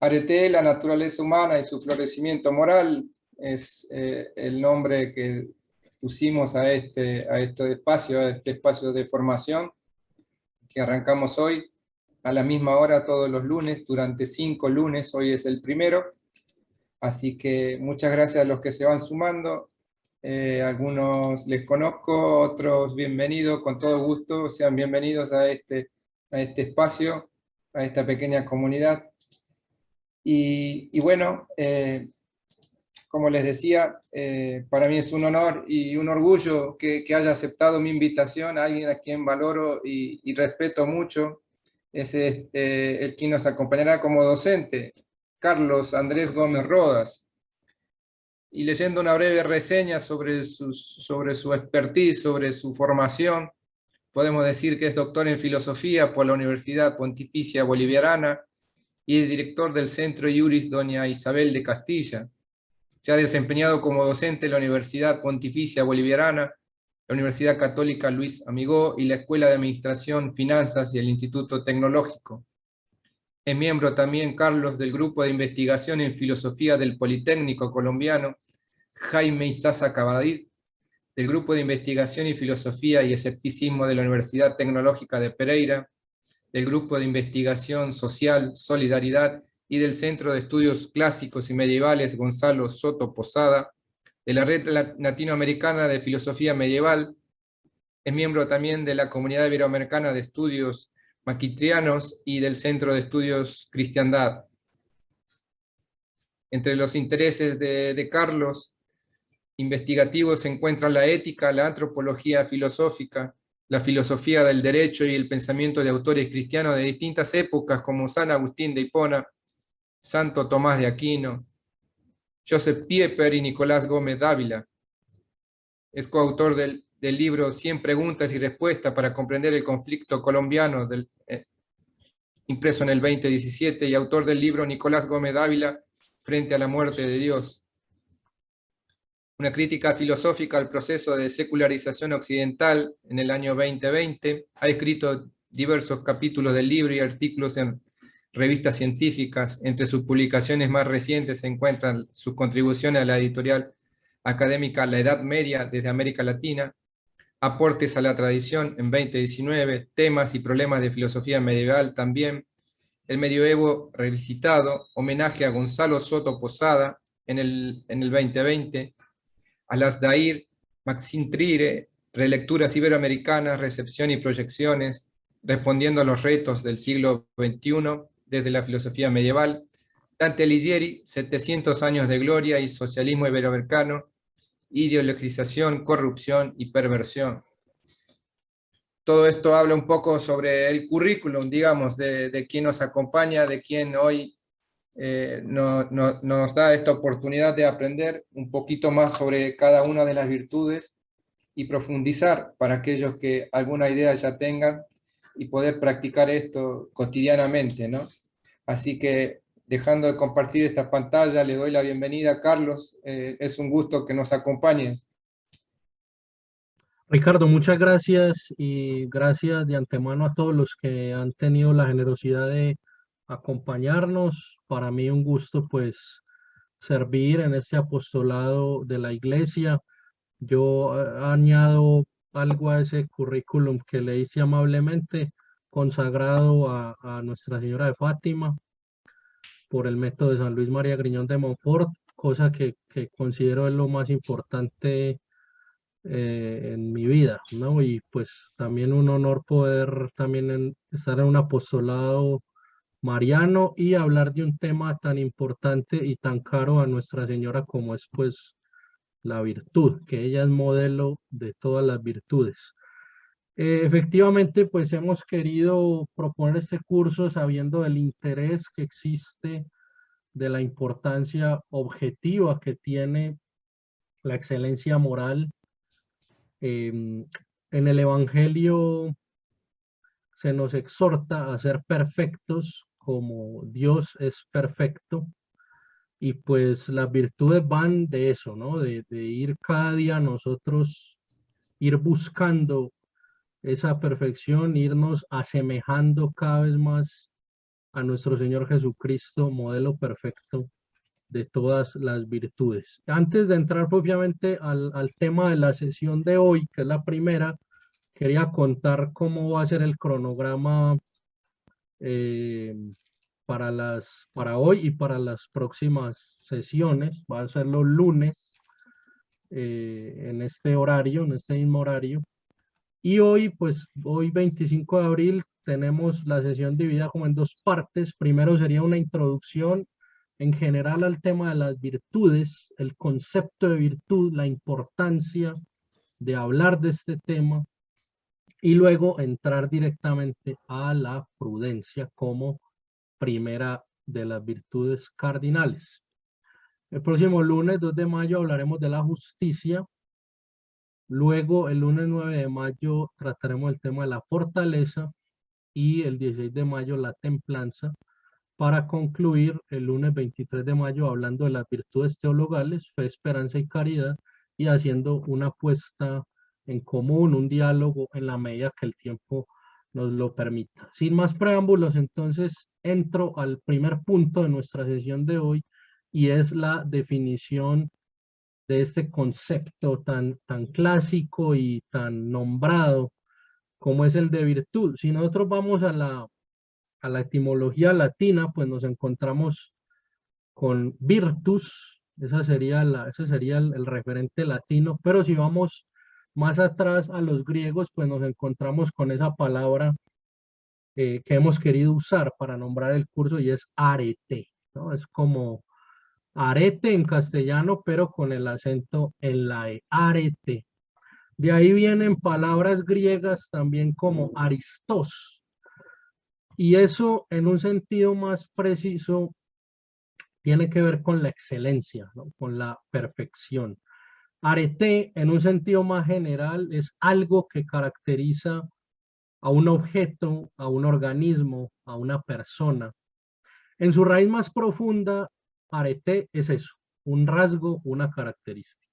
Arete, la naturaleza humana y su florecimiento moral, es el nombre que pusimos a este espacio de formación que arrancamos hoy a la misma hora todos los lunes, durante 5 lunes, hoy es el primero, así que muchas gracias a los que se van sumando, algunos les conozco, otros bienvenidos, con todo gusto, sean bienvenidos a este espacio, a esta pequeña comunidad. Y bueno, como les decía, para mí es un honor y un orgullo que haya aceptado mi invitación a alguien a quien valoro y respeto mucho. Es el quien nos acompañará como docente, Carlos Andrés Gómez Rodas. Y leyendo una breve reseña sobre su expertise, sobre su formación, podemos decir que es doctor en filosofía por la Universidad Pontificia Bolivariana y es director del Centro Iuris Doña Isabel de Castilla. Se ha desempeñado como docente en la Universidad Pontificia Bolivariana, la Universidad Católica Luis Amigó y la Escuela de Administración, Finanzas y el Instituto Tecnológico. Es miembro también, Carlos, del Grupo de Investigación en Filosofía del Politécnico Colombiano, Jaime Isaza Cabadid, del Grupo de Investigación y Filosofía y Escepticismo de la Universidad Tecnológica de Pereira, del Grupo de Investigación Social, Solidaridad y del Centro de Estudios Clásicos y Medievales Gonzalo Soto Posada, de la Red Latinoamericana de Filosofía Medieval. Es miembro también de la Comunidad Iberoamericana de Estudios Maquitrianos y del Centro de Estudios Cristiandad. Entre los intereses de Carlos investigativos se encuentran la ética, la antropología filosófica, la filosofía del derecho y el pensamiento de autores cristianos de distintas épocas como San Agustín de Hipona, Santo Tomás de Aquino, Joseph Pieper y Nicolás Gómez Dávila. Es coautor del libro 100 preguntas y respuestas para comprender el conflicto colombiano, impreso en el 2017, y autor del libro Nicolás Gómez Dávila, Frente a la muerte de Dios. Una crítica filosófica al proceso de secularización occidental en el año 2020. Ha escrito diversos capítulos del libro y artículos en revistas científicas. Entre sus publicaciones más recientes se encuentran sus contribuciones a la editorial académica La Edad Media desde América Latina, Aportes a la Tradición en 2019, Temas y Problemas de Filosofía Medieval también, El Medioevo Revisitado, Homenaje a Gonzalo Soto Posada en el 2020, Alasdair, Maxim Trire, Relecturas Iberoamericanas, Recepción y Proyecciones, respondiendo a los retos del siglo XXI desde la filosofía medieval, Dante Alighieri, 700 años de gloria y socialismo iberoamericano, ideologización, corrupción y perversión. Todo esto habla un poco sobre el currículum, digamos, de quien nos acompaña, de quien hoy nos da esta oportunidad de aprender un poquito más sobre cada una de las virtudes y profundizar para aquellos que alguna idea ya tengan y poder practicar esto cotidianamente, ¿no? Así que, dejando de compartir esta pantalla, le doy la bienvenida a Carlos. Es un gusto que nos acompañes. Ricardo, muchas gracias y gracias de antemano a todos los que han tenido la generosidad de acompañarnos. Para mí un gusto pues servir en este apostolado de la iglesia. Yo añado algo a ese currículum que le hice amablemente, consagrado a Nuestra Señora de Fátima por el método de San Luis María Griñón de Montfort, cosa que considero es lo más importante en mi vida, ¿no? Y pues también un honor poder también estar en un apostolado mariano y hablar de un tema tan importante y tan caro a Nuestra Señora como es pues la virtud, que ella es modelo de todas las virtudes. Efectivamente, pues hemos querido proponer este curso sabiendo del interés que existe, de la importancia objetiva que tiene la excelencia moral. En el Evangelio se nos exhorta a ser perfectos como Dios es perfecto, y pues las virtudes van de eso, ¿no? De ir cada día nosotros, ir buscando esa perfección, irnos asemejando cada vez más a nuestro Señor Jesucristo, modelo perfecto de todas las virtudes. Antes de entrar propiamente al tema de la sesión de hoy, que es la primera, quería contar cómo va a ser el cronograma eh, para hoy y para las próximas sesiones. Va a ser los lunes en este horario, en este mismo horario. Y hoy, pues hoy 25 de abril, tenemos la sesión dividida como en dos partes. Primero sería una introducción en general al tema de las virtudes, el concepto de virtud, la importancia de hablar de este tema y luego entrar directamente a la prudencia como primera de las virtudes cardinales. El próximo lunes 2 de mayo hablaremos de la justicia. Luego el lunes 9 de mayo trataremos el tema de la fortaleza y el 16 de mayo la templanza, para concluir el lunes 23 de mayo hablando de las virtudes teologales, fe, esperanza y caridad, y haciendo una puesta en común, un diálogo en la medida que el tiempo nos lo permita. Sin más preámbulos, entonces entro al primer punto de nuestra sesión de hoy y es la definición de este concepto tan clásico y tan nombrado como es el de virtud. Si nosotros vamos a la etimología latina, pues nos encontramos con virtus, ese sería el referente latino, pero si vamos más atrás a los griegos, pues nos encontramos con esa palabra que hemos querido usar para nombrar el curso y es arete, ¿no? Es como arete en castellano, pero con el acento en la E, arete. De ahí vienen palabras griegas también como aristos, y eso en un sentido más preciso tiene que ver con la excelencia, ¿no? Con la perfección. Arete, en un sentido más general, es algo que caracteriza a un objeto, a un organismo, a una persona. En su raíz más profunda, arete es eso, un rasgo, una característica.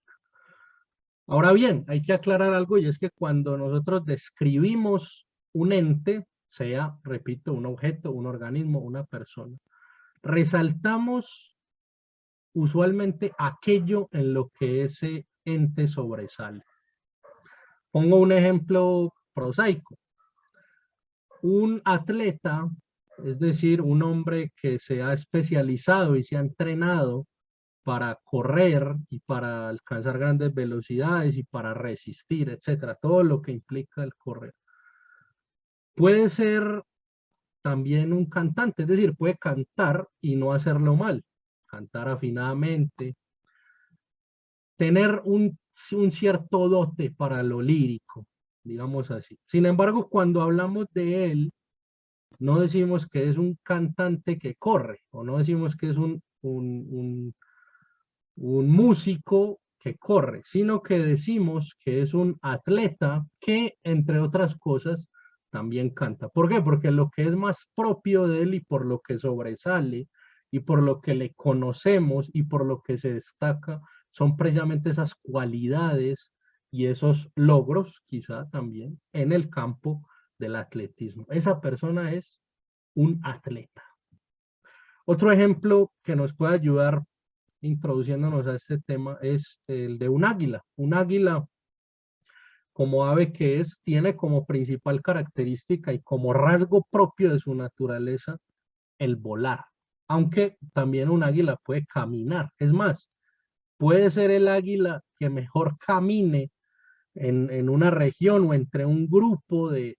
Ahora bien, hay que aclarar algo y es que cuando nosotros describimos un ente, sea, repito, un objeto, un organismo, una persona, resaltamos usualmente aquello en lo que ese ente sobresale. Pongo un ejemplo prosaico. Un atleta, es decir, un hombre que se ha especializado y se ha entrenado para correr y para alcanzar grandes velocidades y para resistir, etcétera, todo lo que implica el correr. Puede ser también un cantante, es decir, puede cantar y no hacerlo mal, cantar afinadamente, tener un cierto dote para lo lírico, digamos así. Sin embargo, cuando hablamos de él, no decimos que es un cantante que corre, o no decimos que es un músico que corre, sino que decimos que es un atleta que, entre otras cosas, también canta. ¿Por qué? Porque lo que es más propio de él y por lo que sobresale y por lo que le conocemos y por lo que se destaca son precisamente esas cualidades y esos logros, quizá también, en el campo del atletismo. Esa persona es un atleta. Otro ejemplo que nos puede ayudar introduciéndonos a este tema es el de un águila. Un águila, como ave que es, tiene como principal característica y como rasgo propio de su naturaleza el volar. Aunque también un águila puede caminar. Es más, puede ser el águila que mejor camine en una región o entre un grupo de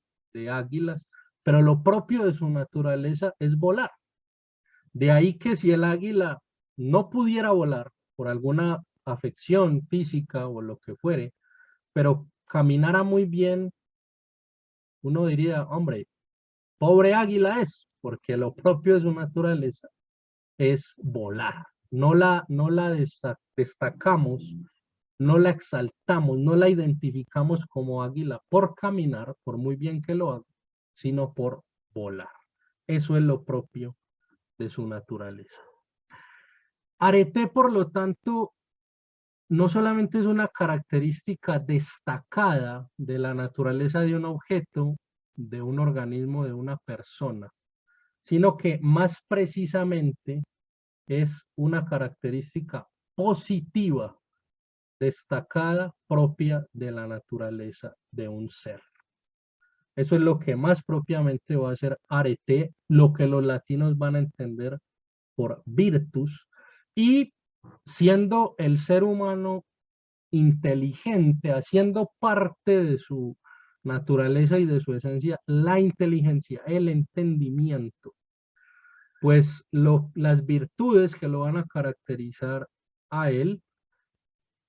águilas, pero lo propio de su naturaleza es volar. De ahí que si el águila no pudiera volar por alguna afección física o lo que fuere, pero caminara muy bien, uno diría, hombre, pobre águila es, porque lo propio de su naturaleza es volar. No la destacamos, no la exaltamos, no la identificamos como águila por caminar, por muy bien que lo haga, sino por volar. Eso es lo propio de su naturaleza. Arete, por lo tanto, no solamente es una característica destacada de la naturaleza de un objeto, de un organismo, de una persona, sino que más precisamente es una característica positiva, destacada, propia de la naturaleza de un ser. Eso es lo que más propiamente va a ser arete, lo que los latinos van a entender por virtus, y siendo el ser humano inteligente, haciendo parte de su naturaleza y de su esencia, la inteligencia, el entendimiento, pues las virtudes que lo van a caracterizar a él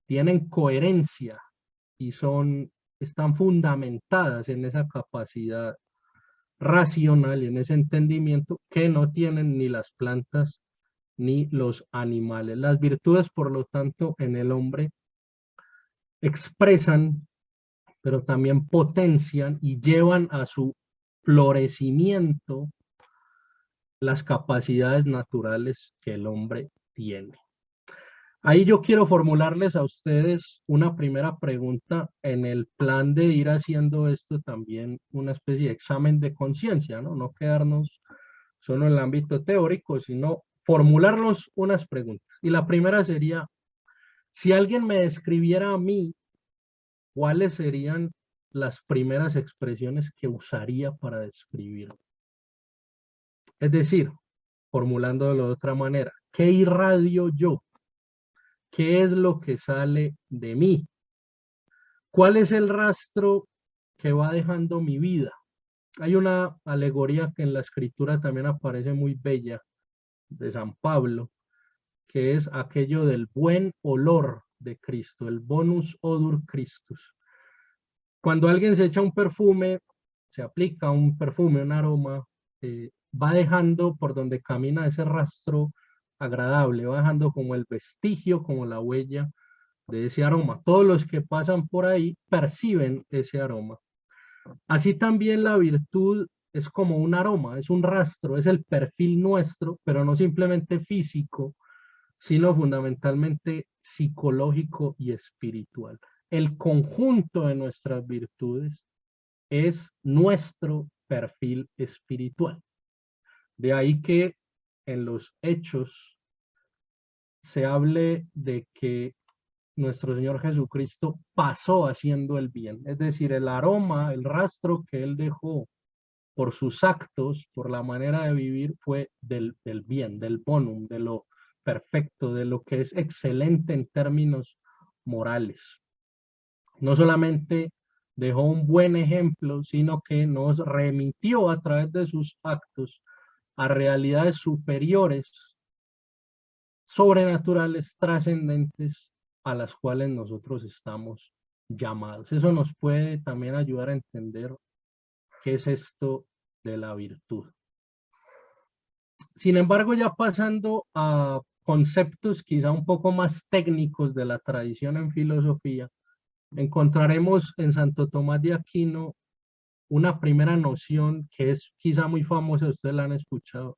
tienen coherencia y están fundamentadas en esa capacidad racional y en ese entendimiento que no tienen ni las plantas ni los animales. Las virtudes, por lo tanto, en el hombre expresan, pero también potencian y llevan a su florecimiento las capacidades naturales que el hombre tiene. Ahí yo quiero formularles a ustedes una primera pregunta en el plan de ir haciendo esto también una especie de examen de conciencia, ¿no? No quedarnos solo en el ámbito teórico, sino formularnos unas preguntas. Y la primera sería, si alguien me describiera a mí, ¿cuáles serían las primeras expresiones que usaría para describirme? Es decir, formulándolo de otra manera, ¿qué irradio yo? ¿Qué es lo que sale de mí? ¿Cuál es el rastro que va dejando mi vida? Hay una alegoría que en la escritura también aparece muy bella de San Pablo, que es aquello del buen olor de Cristo, el bonus odor Christus. Cuando alguien se echa un perfume, se aplica un perfume, un aroma, va dejando por donde camina ese rastro agradable, va dejando como el vestigio, como la huella de ese aroma. Todos los que pasan por ahí perciben ese aroma. Así también la virtud es como un aroma, es un rastro, es el perfil nuestro, pero no simplemente físico, sino fundamentalmente psicológico y espiritual. El conjunto de nuestras virtudes es nuestro perfil espiritual. De ahí que en los hechos se hable de que nuestro Señor Jesucristo pasó haciendo el bien. Es decir, el aroma, el rastro que Él dejó por sus actos, por la manera de vivir, fue del bien, del bonum, de lo perfecto, de lo que es excelente en términos morales. No solamente dejó un buen ejemplo, sino que nos remitió a través de sus actos a realidades superiores, sobrenaturales, trascendentes, a las cuales nosotros estamos llamados. Eso nos puede también ayudar a entender qué es esto de la virtud. Sin embargo, ya pasando a conceptos quizá un poco más técnicos de la tradición en filosofía, encontraremos en Santo Tomás de Aquino una primera noción que es quizá muy famosa, ustedes la han escuchado,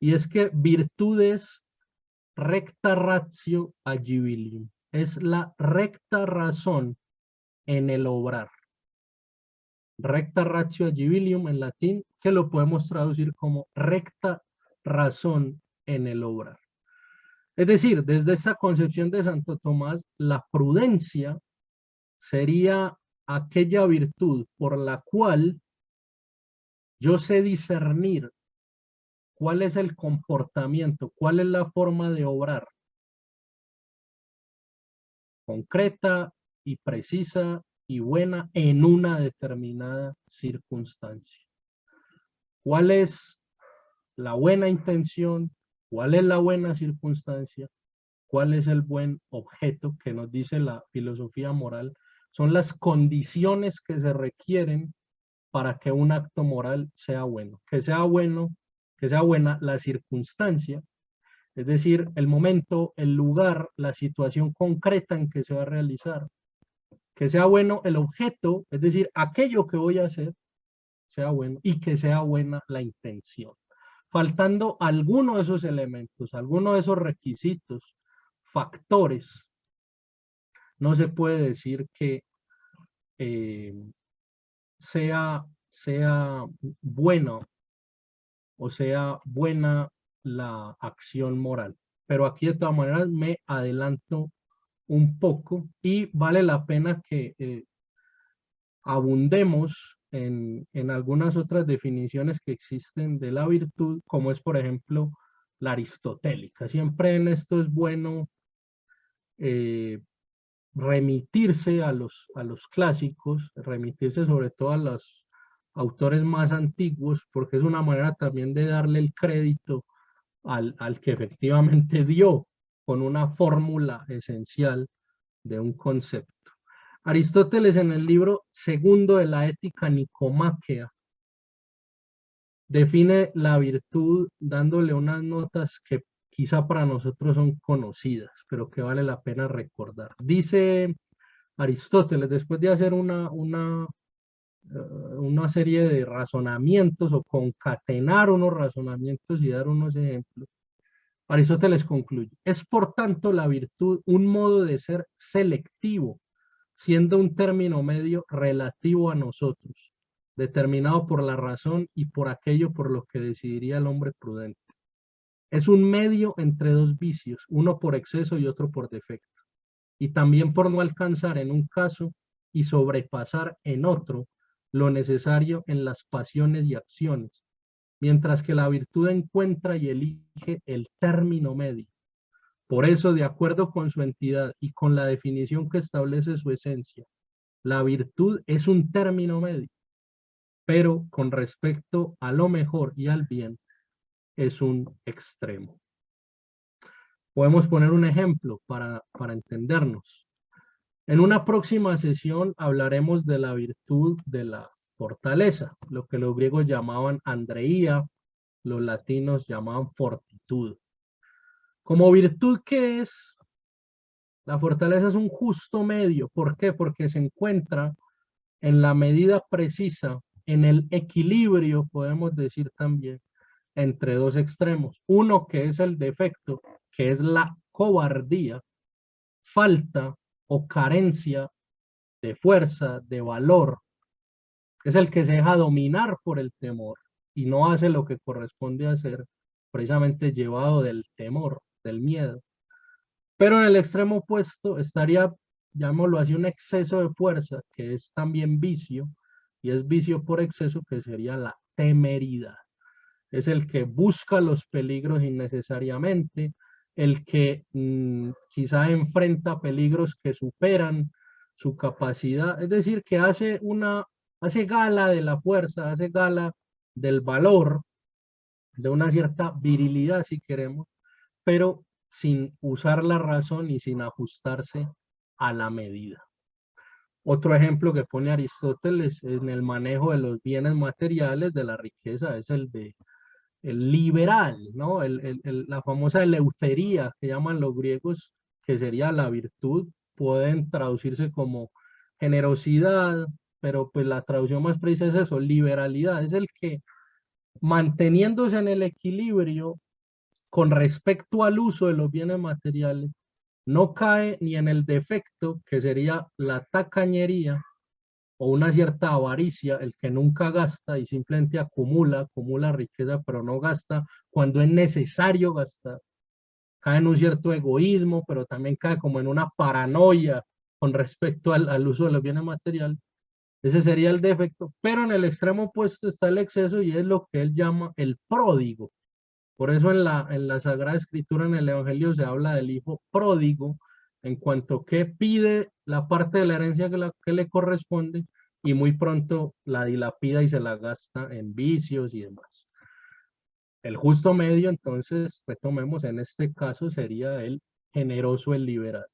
y es que virtudes recta ratio agibilium, es la recta razón en el obrar. Recta ratio agibilium en latín, que lo podemos traducir como recta razón en el obrar. Es decir, desde esta concepción de Santo Tomás, la prudencia sería aquella virtud por la cual yo sé discernir cuál es el comportamiento, cuál es la forma de obrar concreta y precisa y buena en una determinada circunstancia. ¿Cuál es la buena intención? ¿Cuál es la buena circunstancia? ¿Cuál es el buen objeto que nos dice la filosofía moral? Son las condiciones que se requieren para que un acto moral sea bueno. Que sea buena la circunstancia, es decir, el momento, el lugar, la situación concreta en que se va a realizar. Que sea bueno el objeto, es decir, aquello que voy a hacer, sea bueno, y que sea buena la intención. Faltando alguno de esos elementos, alguno de esos requisitos, factores, no se puede decir que sea bueno o sea buena la acción moral. Pero aquí de todas maneras me adelanto un poco y vale la pena que abundemos en algunas otras definiciones que existen de la virtud, como es por ejemplo la aristotélica. Siempre en esto es bueno eh, remitirse a los clásicos, remitirse sobre todo a los autores más antiguos, porque es una manera también de darle el crédito al que efectivamente dio con una fórmula esencial de un concepto. Aristóteles en el libro segundo de la Ética Nicomáquea define la virtud dándole unas notas que quizá para nosotros son conocidas, pero que vale la pena recordar. Dice Aristóteles, después de hacer una serie de razonamientos o concatenar unos razonamientos y dar unos ejemplos, Aristóteles concluye, es por tanto la virtud un modo de ser selectivo, siendo un término medio relativo a nosotros, determinado por la razón y por aquello por lo que decidiría el hombre prudente. Es un medio entre dos vicios, uno por exceso y otro por defecto, y también por no alcanzar en un caso y sobrepasar en otro lo necesario en las pasiones y acciones, mientras que la virtud encuentra y elige el término medio. Por eso, de acuerdo con su entidad y con la definición que establece su esencia, la virtud es un término medio, pero con respecto a lo mejor y al bien, es un extremo. Podemos poner un ejemplo para entendernos. En una próxima sesión hablaremos de la virtud de la fortaleza, lo que los griegos llamaban andreía, los latinos llamaban fortitud. Como virtud, ¿qué es? La fortaleza es un justo medio. ¿Por qué? Porque se encuentra en la medida precisa, en el equilibrio, podemos decir también, entre dos extremos. Uno que es el defecto, que es la cobardía, falta o carencia de fuerza, de valor, es el que se deja dominar por el temor y no hace lo que corresponde hacer, precisamente llevado del temor, del miedo. Pero en el extremo opuesto estaría, llamémoslo así, un exceso de fuerza, que es también vicio, y es vicio por exceso, que sería la temeridad. Es el que busca los peligros innecesariamente, el que quizá enfrenta peligros que superan su capacidad, es decir, que hace gala de la fuerza, hace gala del valor, de una cierta virilidad, si queremos, pero sin usar la razón y sin ajustarse a la medida. Otro ejemplo que pone Aristóteles en el manejo de los bienes materiales, de la riqueza, es el de el liberal, ¿no? La famosa eleutería que llaman los griegos, que sería la virtud, pueden traducirse como generosidad, pero pues la traducción más precisa es eso, liberalidad, es el que manteniéndose en el equilibrio con respecto al uso de los bienes materiales, no cae ni en el defecto, que sería la tacañería o una cierta avaricia, el que nunca gasta y simplemente acumula riqueza, pero no gasta cuando es necesario gastar. Cae en un cierto egoísmo, pero también cae como en una paranoia con respecto al uso de los bienes materiales. Ese sería el defecto, pero en el extremo opuesto está el exceso y es lo que él llama el pródigo. Por eso en la Sagrada Escritura, en el Evangelio, se habla del hijo pródigo, en cuanto que pide la parte de la herencia que le corresponde y muy pronto la dilapida y se la gasta en vicios y demás. El justo medio, entonces, retomemos, en este caso sería el generoso, el liberal.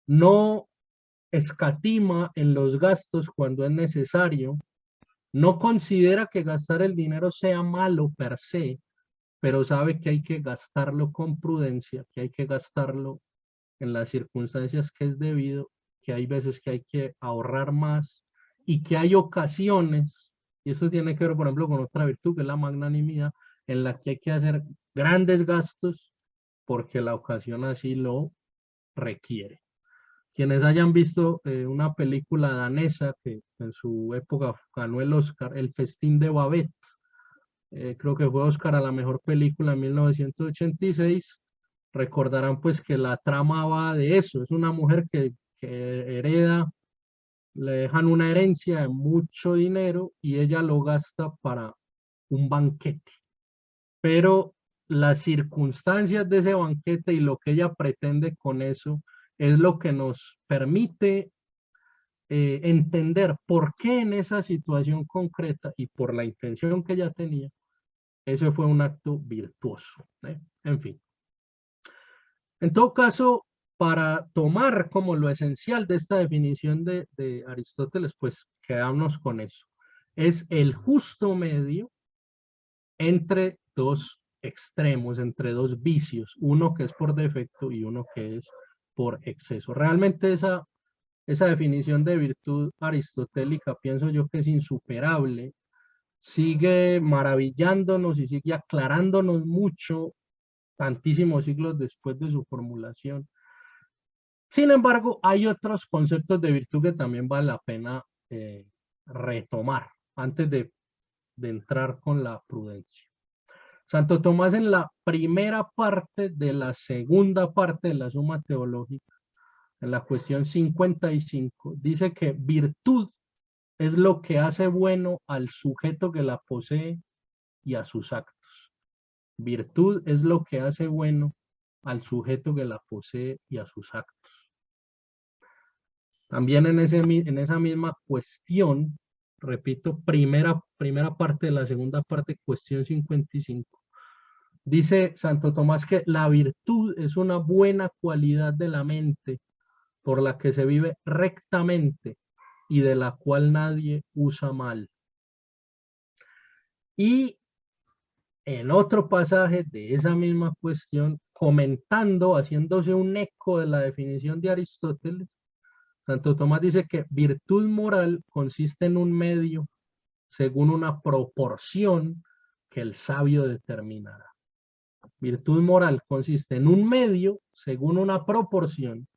No escatima en los gastos cuando es necesario, no considera que gastar el dinero sea malo per se, pero sabe que hay que gastarlo con prudencia, que hay que gastarlo en las circunstancias que es debido, que hay veces que hay que ahorrar más y que hay ocasiones, y esto tiene que ver, por ejemplo, con otra virtud que es la magnanimidad, en la que hay que hacer grandes gastos porque la ocasión así lo requiere. Quienes hayan visto una película danesa que en su época ganó el Oscar, El Festín de Babette, creo que fue Oscar a la mejor película en 1986, recordarán pues que la trama va de eso, es una mujer que hereda, le dejan una herencia de mucho dinero y ella lo gasta para un banquete, pero las circunstancias de ese banquete y lo que ella pretende con eso es lo que nos permite entender por qué en esa situación concreta y por la intención que ella tenía, ese fue un acto virtuoso. En fin. En todo caso, para tomar como lo esencial de esta definición de Aristóteles, pues quedámonos con eso. Es el justo medio entre dos extremos, entre dos vicios, uno que es por defecto y uno que es por exceso. Realmente esa definición de virtud aristotélica pienso yo que es insuperable, sigue maravillándonos y sigue aclarándonos mucho tantísimos siglos después de su formulación. Sin embargo, hay otros conceptos de virtud que también vale la pena retomar antes de entrar con la prudencia. Santo Tomás en la primera parte de la segunda parte de la Suma Teológica, en la cuestión 55, dice que virtud es lo que hace bueno al sujeto que la posee y a sus actos. Virtud es lo que hace bueno al sujeto que la posee y a sus actos. También en esa misma cuestión, repito, primera parte de la segunda parte, cuestión 55, dice Santo Tomás que la virtud es una buena cualidad de la mente por la que se vive rectamente y de la cual nadie usa mal. Y en otro pasaje de esa misma cuestión, comentando, haciéndose un eco de la definición de Aristóteles, Santo Tomás dice que virtud moral consiste en un medio según una proporción que el sabio determinará. Virtud moral consiste en un medio según una proporción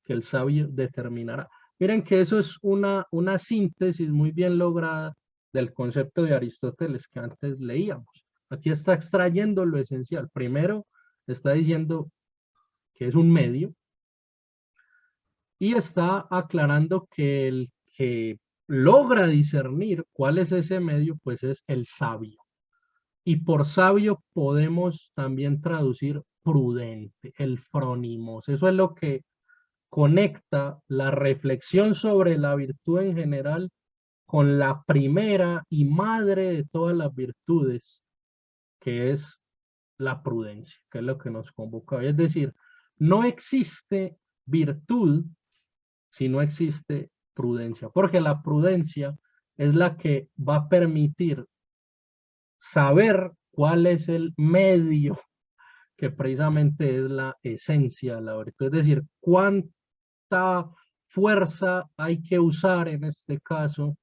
que el sabio determinará. Miren que eso es una síntesis muy bien lograda del concepto de Aristóteles que antes leíamos. Aquí está extrayendo lo esencial. Primero está diciendo que es un medio y está aclarando que el que logra discernir cuál es ese medio, pues es el sabio. Y por sabio podemos también traducir prudente, el frónimos. Eso es lo que conecta la reflexión sobre la virtud en general con la primera y madre de todas las virtudes, que es la prudencia, que es lo que nos convoca hoy. Es decir, no existe virtud si no existe prudencia, porque la prudencia es la que va a permitir saber cuál es el medio que precisamente es la esencia de la virtud, es decir, cuánta fuerza hay que usar en este caso,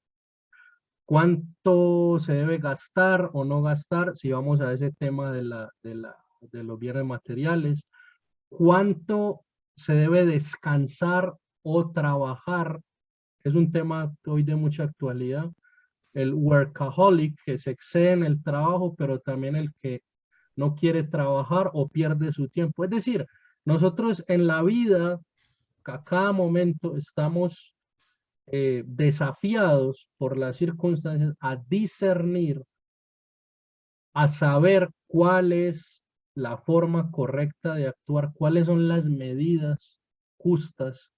cuánto se debe gastar o no gastar, si vamos a ese tema de los bienes materiales, cuánto se debe descansar o trabajar, es un tema hoy de mucha actualidad, el workaholic que se excede en el trabajo, pero también el que no quiere trabajar o pierde su tiempo. Es decir, nosotros en la vida, a cada momento estamos desafiados por las circunstancias a discernir, a saber cuál es la forma correcta de actuar, cuáles son las medidas justas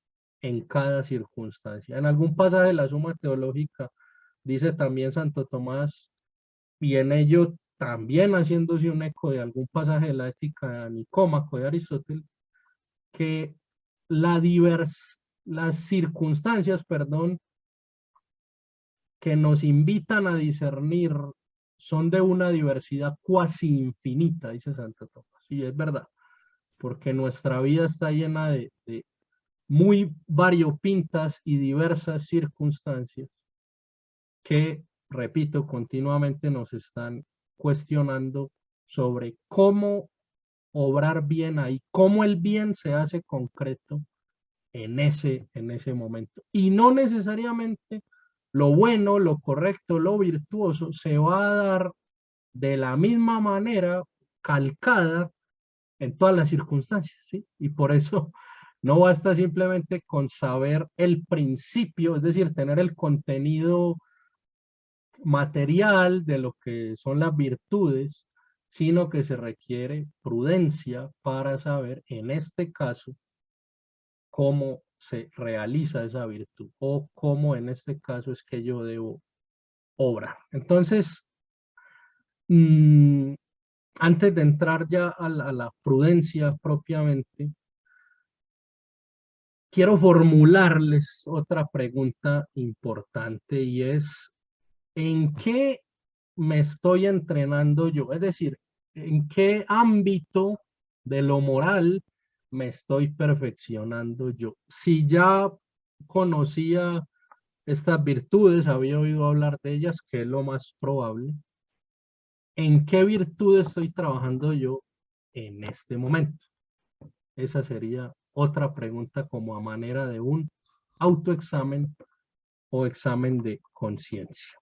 en cada circunstancia. En algún pasaje de la Suma Teológica dice también Santo Tomás, y en ello también haciéndose un eco de algún pasaje de la Ética Nicómaco de Aristóteles, que las circunstancias, perdón, que nos invitan a discernir son de una diversidad cuasi infinita, dice Santo Tomás. Y es verdad, porque nuestra vida está llena de muy variopintas y diversas circunstancias que, repito, continuamente nos están cuestionando sobre cómo obrar bien ahí, cómo el bien se hace concreto en ese momento. Y no necesariamente lo bueno, lo correcto, lo virtuoso se va a dar de la misma manera, calcada en todas las circunstancias, ¿sí? Y por eso no basta simplemente con saber el principio, es decir, tener el contenido material de lo que son las virtudes, sino que se requiere prudencia para saber, en este caso, cómo se realiza esa virtud o cómo en este caso es que yo debo obrar. Entonces, antes de entrar ya a la prudencia propiamente, quiero formularles otra pregunta importante y es, ¿en qué me estoy entrenando yo? Es decir, ¿en qué ámbito de lo moral me estoy perfeccionando yo? Si ya conocía estas virtudes, había oído hablar de ellas, que es lo más probable, ¿en qué virtud estoy trabajando yo en este momento? Esa sería otra pregunta como a manera de un autoexamen o examen de conciencia.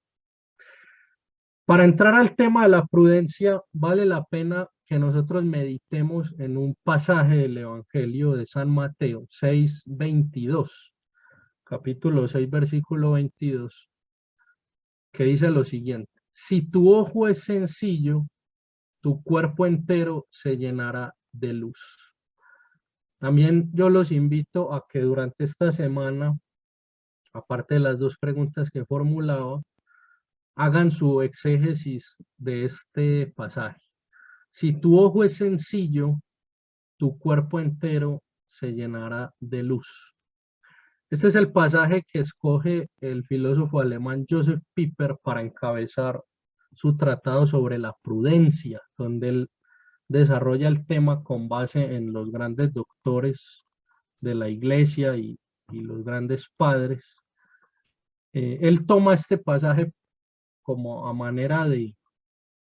Para entrar al tema de la prudencia, vale la pena que nosotros meditemos en un pasaje del Evangelio de San Mateo 6:22, capítulo 6, versículo 22, que dice lo siguiente: si tu ojo es sencillo, tu cuerpo entero se llenará de luz. También yo los invito a que durante esta semana, aparte de las dos preguntas que formulaba, hagan su exégesis de este pasaje. Si tu ojo es sencillo, tu cuerpo entero se llenará de luz. Este es el pasaje que escoge el filósofo alemán Joseph Pieper para encabezar su tratado sobre la prudencia, donde él desarrolla el tema con base en los grandes doctores de la iglesia y los grandes padres. Él toma este pasaje como a manera de,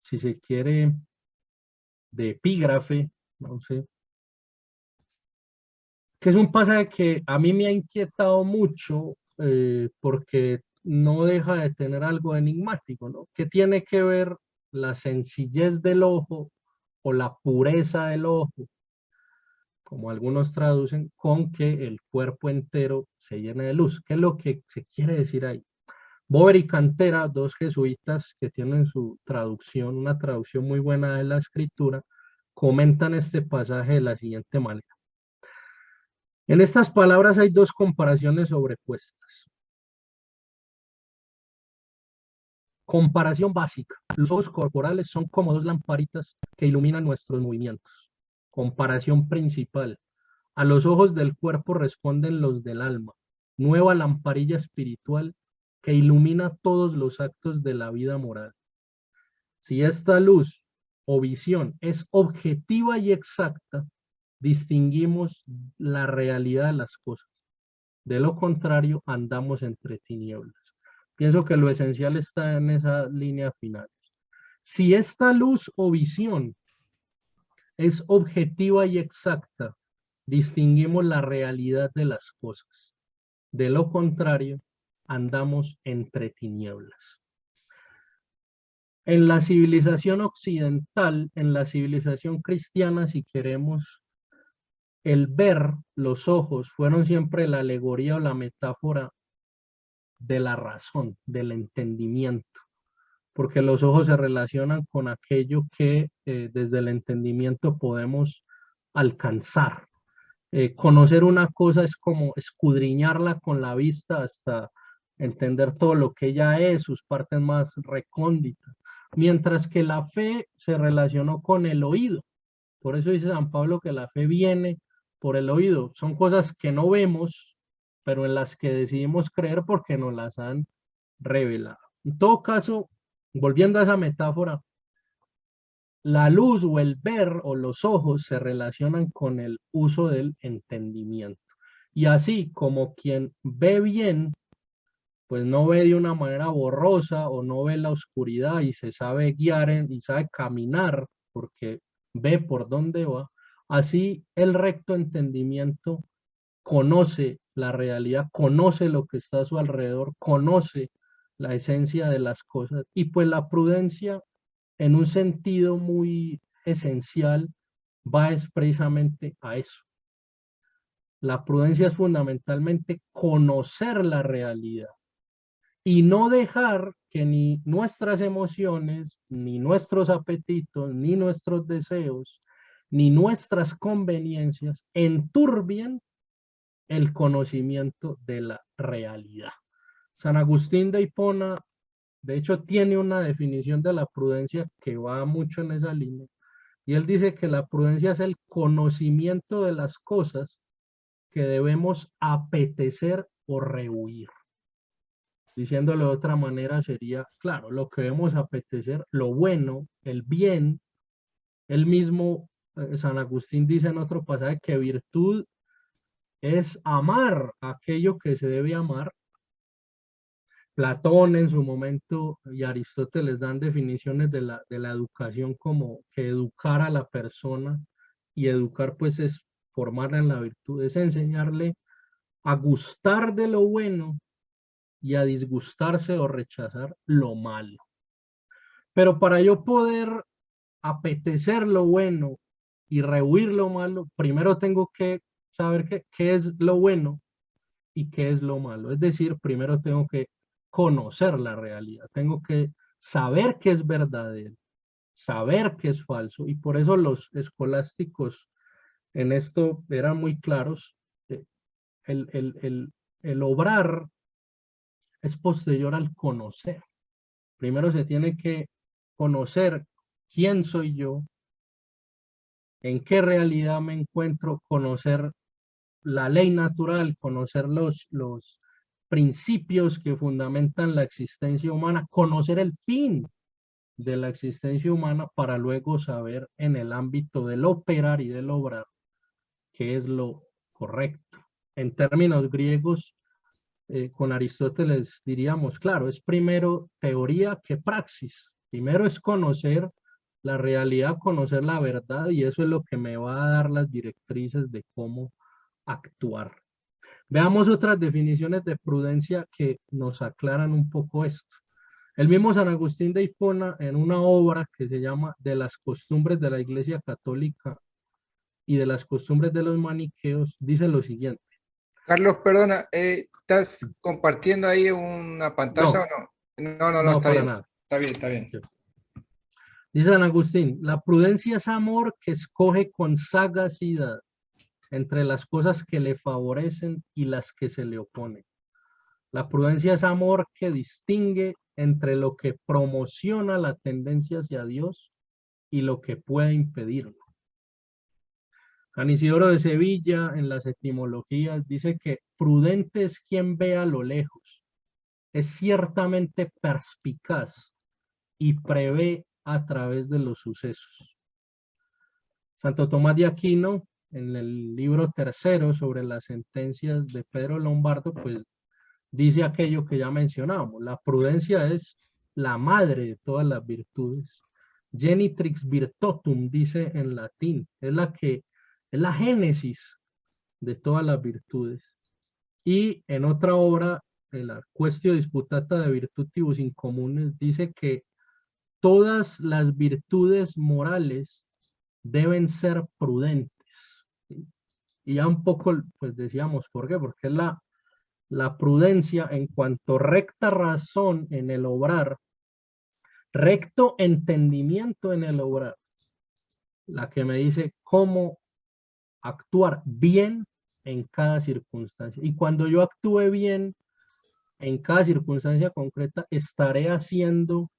si se quiere, de epígrafe, no sé, que es un pasaje que a mí me ha inquietado mucho porque no deja de tener algo enigmático, ¿no? ¿Qué tiene que ver la sencillez del ojo o la pureza del ojo, como algunos traducen, con que el cuerpo entero se llene de luz? ¿Qué es lo que se quiere decir ahí? Bover y Cantera, dos jesuitas que tienen su traducción, una traducción muy buena de la escritura, comentan este pasaje de la siguiente manera. En estas palabras hay dos comparaciones sobrepuestas. Comparación básica. Los ojos corporales son como dos lamparitas que iluminan nuestros movimientos. Comparación principal. A los ojos del cuerpo responden los del alma, nueva lamparilla espiritual que ilumina todos los actos de la vida moral. Si esta luz o visión es objetiva y exacta, distinguimos la realidad de las cosas. De lo contrario, andamos entre tinieblas. Pienso que lo esencial está en esa línea final. Si esta luz o visión es objetiva y exacta, distinguimos la realidad de las cosas. De lo contrario, andamos entre tinieblas. En la civilización occidental, en la civilización cristiana, si queremos, el ver, los ojos, fueron siempre la alegoría o la metáfora de la razón, del entendimiento, porque los ojos se relacionan con aquello que desde el entendimiento podemos alcanzar. Conocer una cosa es como escudriñarla con la vista hasta entender todo lo que ella es, sus partes más recónditas, mientras que la fe se relacionó con el oído. Por eso dice San Pablo que la fe viene por el oído. Son cosas que no vemos, pero en las que decidimos creer porque nos las han revelado. En todo caso, volviendo a esa metáfora, la luz o el ver o los ojos se relacionan con el uso del entendimiento. Y así como quien ve bien, pues no ve de una manera borrosa o no ve la oscuridad y se sabe guiar y sabe caminar porque ve por dónde va. Así el recto entendimiento conoce la realidad, conoce lo que está a su alrededor, conoce la esencia de las cosas. Y pues la prudencia en un sentido muy esencial, va precisamente a eso. La prudencia es fundamentalmente conocer la realidad y no dejar que ni nuestras emociones, ni nuestros apetitos, ni nuestros deseos, ni nuestras conveniencias enturbien el conocimiento de la realidad. San Agustín de Hipona, de hecho, tiene una definición de la prudencia que va mucho en esa línea. Y él dice que la prudencia es el conocimiento de las cosas que debemos apetecer o rehuir. Diciéndolo de otra manera sería, claro, lo que debemos apetecer, lo bueno, el bien. Él mismo, San Agustín dice en otro pasaje que virtud es amar aquello que se debe amar. Platón en su momento y Aristóteles dan definiciones de la educación como que educar a la persona, y educar pues es formarla en la virtud, es enseñarle a gustar de lo bueno y a disgustarse o rechazar lo malo. Pero para yo poder apetecer lo bueno y rehuir lo malo, primero tengo que saber qué es lo bueno y qué es lo malo. Es decir, primero tengo que conocer la realidad, tengo que saber qué es verdadero, saber qué es falso. Y por eso los escolásticos en esto eran muy claros. El, el, el, el obrar es posterior al conocer. Primero se tiene que conocer quién soy yo, en qué realidad me encuentro, conocer la ley natural, conocer los principios que fundamentan la existencia humana, conocer el fin de la existencia humana para luego saber en el ámbito del operar y del obrar qué es lo correcto. En términos griegos, con Aristóteles diríamos, claro, es primero teoría que praxis. Primero es conocer la realidad, conocer la verdad, y eso es lo que me va a dar las directrices de cómo actuar. Veamos otras definiciones de prudencia que nos aclaran un poco esto. El mismo San Agustín de Hipona, en una obra que se llama De las costumbres de la Iglesia Católica y de las costumbres de los maniqueos, dice lo siguiente. Carlos, perdona, ¿estás compartiendo ahí una pantalla o No, no? No, no está para bien. nada. Está bien, está bien. Dice San Agustín, la prudencia es amor que escoge con sagacidad entre las cosas que le favorecen y las que se le oponen. La prudencia es amor que distingue entre lo que promociona la tendencia hacia Dios y lo que puede impedirlo. San Isidoro de Sevilla, en las etimologías, dice que prudente es quien ve a lo lejos, es ciertamente perspicaz y prevé a través de los sucesos. Santo Tomás de Aquino, en el libro tercero sobre las sentencias de Pedro Lombardo, pues dice aquello que ya mencionábamos: la prudencia es la madre de todas las virtudes. Genitrix virtutum, dice en latín, es la génesis de todas las virtudes. Y en otra obra, la Quaestio Disputata de Virtutibus Incomunes, dice que todas las virtudes morales deben ser prudentes. ¿Sí? Y ya un poco, pues decíamos, ¿por qué? Porque es la prudencia en cuanto recta razón en el obrar, recto entendimiento en el obrar, la que me dice cómo actuar bien en cada circunstancia. Y cuando yo actúe bien en cada circunstancia concreta, estaré haciendo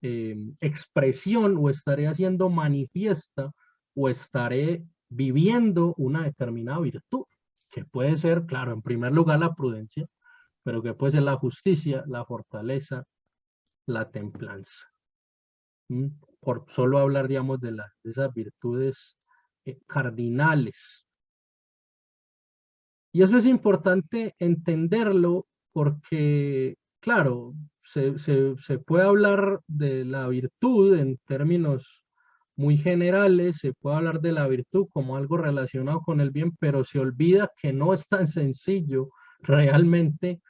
expresión, o estaré haciendo manifiesta, o estaré viviendo una determinada virtud, que puede ser, claro, en primer lugar la prudencia, pero que puede ser la justicia, la fortaleza, la templanza. Por solo hablar, digamos, de esas virtudes cardinales. Y eso es importante entenderlo porque, claro, se puede hablar de la virtud en términos muy generales, se puede hablar de la virtud como algo relacionado con el bien, pero se olvida que no es tan sencillo realmente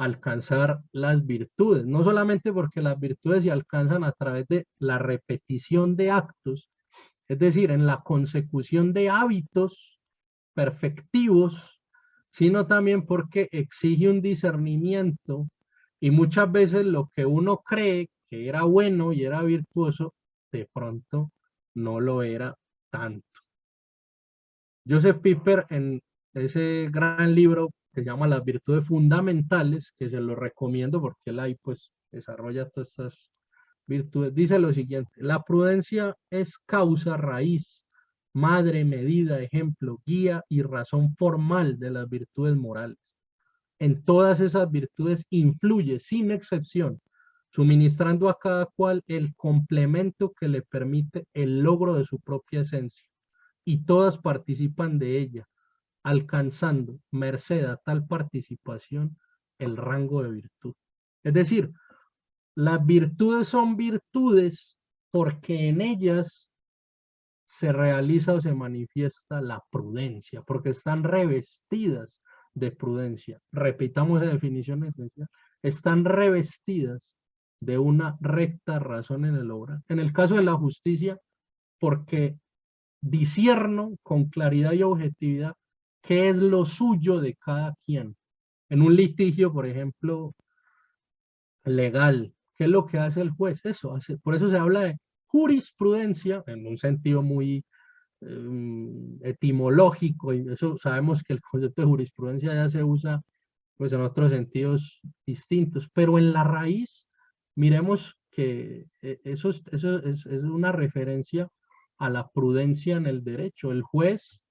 alcanzar las virtudes, no solamente porque las virtudes se alcanzan a través de la repetición de actos, es decir, en la consecución de hábitos perfectivos, sino también porque exige un discernimiento y muchas veces lo que uno cree que era bueno y era virtuoso, de pronto no lo era tanto. Joseph Piper, en ese gran libro que se llama Las virtudes fundamentales, que se lo recomiendo porque él ahí pues desarrolla todas estas virtudes, dice lo siguiente: la prudencia es causa, raíz, madre, medida, ejemplo, guía y razón formal de las virtudes morales. En todas esas virtudes influye, sin excepción, suministrando a cada cual el complemento que le permite el logro de su propia esencia, y todas participan de ella, alcanzando, merced a tal participación, el rango de virtud. Es decir, las virtudes son virtudes porque en ellas se realiza o se manifiesta la prudencia, porque están revestidas de prudencia. Repitamos la definición esencial. Están revestidas de una recta razón en el obrar. En el caso de la justicia, porque discierno con claridad y objetividad qué es lo suyo de cada quien. En un litigio, por ejemplo, legal, ¿qué es lo que hace el juez? Eso hace, por eso se habla de jurisprudencia en un sentido muy etimológico, y eso sabemos que el concepto de jurisprudencia ya se usa pues en otros sentidos distintos, pero en la raíz miremos que eso es una referencia a la prudencia en el derecho. El juez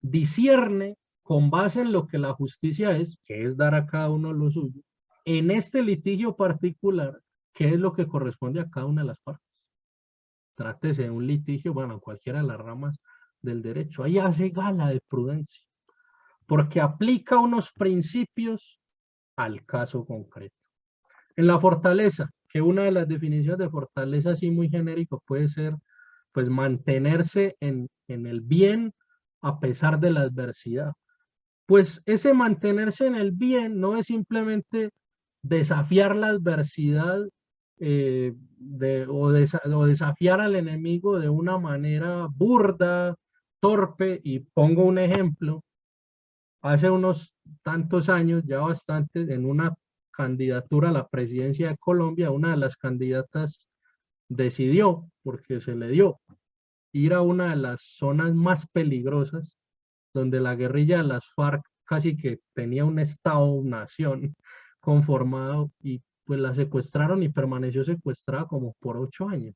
discierne con base en lo que la justicia es, que es dar a cada uno lo suyo, en este litigio particular, qué es lo que corresponde a cada una de las partes. Trátese de un litigio, bueno, cualquiera de las ramas del derecho. Ahí hace gala de prudencia, porque aplica unos principios al caso concreto. En la fortaleza, que una de las definiciones de fortaleza así muy genérico puede ser, pues, mantenerse en el bien a pesar de la adversidad. Pues ese mantenerse en el bien no es simplemente desafiar la adversidad o desafiar al enemigo de una manera burda, torpe, y pongo un ejemplo. Hace unos tantos años, ya bastante, en una candidatura a la presidencia de Colombia, una de las candidatas decidió, porque se le dio, ir a una de las zonas más peligrosas, donde la guerrilla de las FARC casi que tenía un estado-nación conformado, y pues la secuestraron y permaneció secuestrada como por 8 años.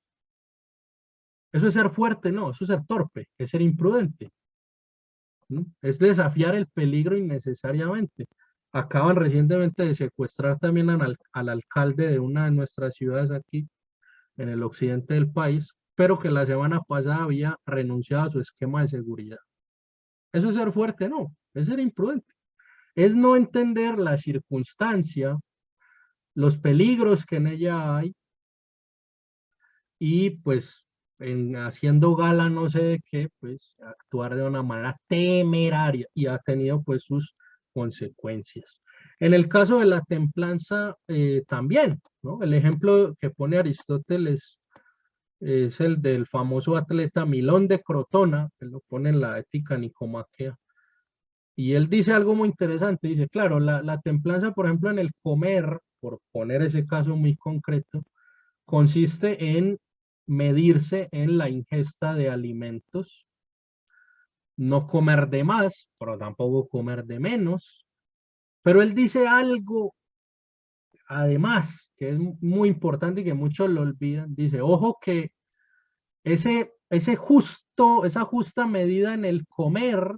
Eso es ser fuerte, no, eso es ser torpe, es ser imprudente, ¿no? Es desafiar el peligro innecesariamente. Acaban recientemente de secuestrar también al alcalde de una de nuestras ciudades aquí en el occidente del país, pero que la semana pasada había renunciado a su esquema de seguridad. Eso es ser fuerte, no, es ser imprudente. Es no entender la circunstancia, los peligros que en ella hay, y pues haciendo gala no sé de qué, pues actuar de una manera temeraria, y ha tenido pues sus consecuencias. En el caso de la templanza también, ¿no? El ejemplo que pone Aristóteles es el del famoso atleta Milón de Crotona, que lo pone en la Ética Nicomaquea. Y él dice algo muy interesante, dice, claro, la templanza, por ejemplo, en el comer, por poner ese caso muy concreto, consiste en medirse en la ingesta de alimentos, no comer de más, pero tampoco comer de menos. Pero él dice algo, además, que es muy importante y que muchos lo olvidan. Dice, ojo que esa justa medida en el comer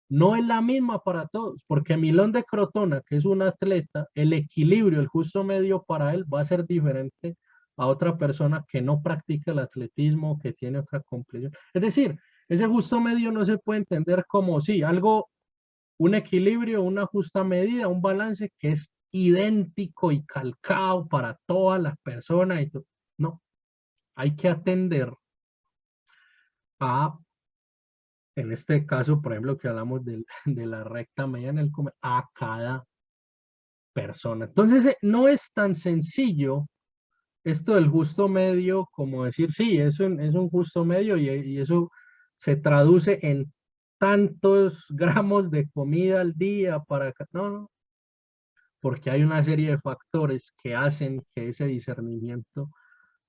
no es la misma para todos, porque Milón de Crotona, que es un atleta, el equilibrio, el justo medio para él va a ser diferente a otra persona que no practica el atletismo, que tiene otra complexión. Es decir, ese justo medio no se puede entender como, sí, algo, un equilibrio, una justa medida, un balance que es idéntico y calcado para todas las personas. No, hay que atender a, en este caso, por ejemplo, que hablamos de la recta media en el comer, a cada persona. Entonces, no es tan sencillo esto del justo medio como decir, sí, es un justo medio y eso se traduce en tantos gramos de comida al día para... No, no, porque hay una serie de factores que hacen que ese discernimiento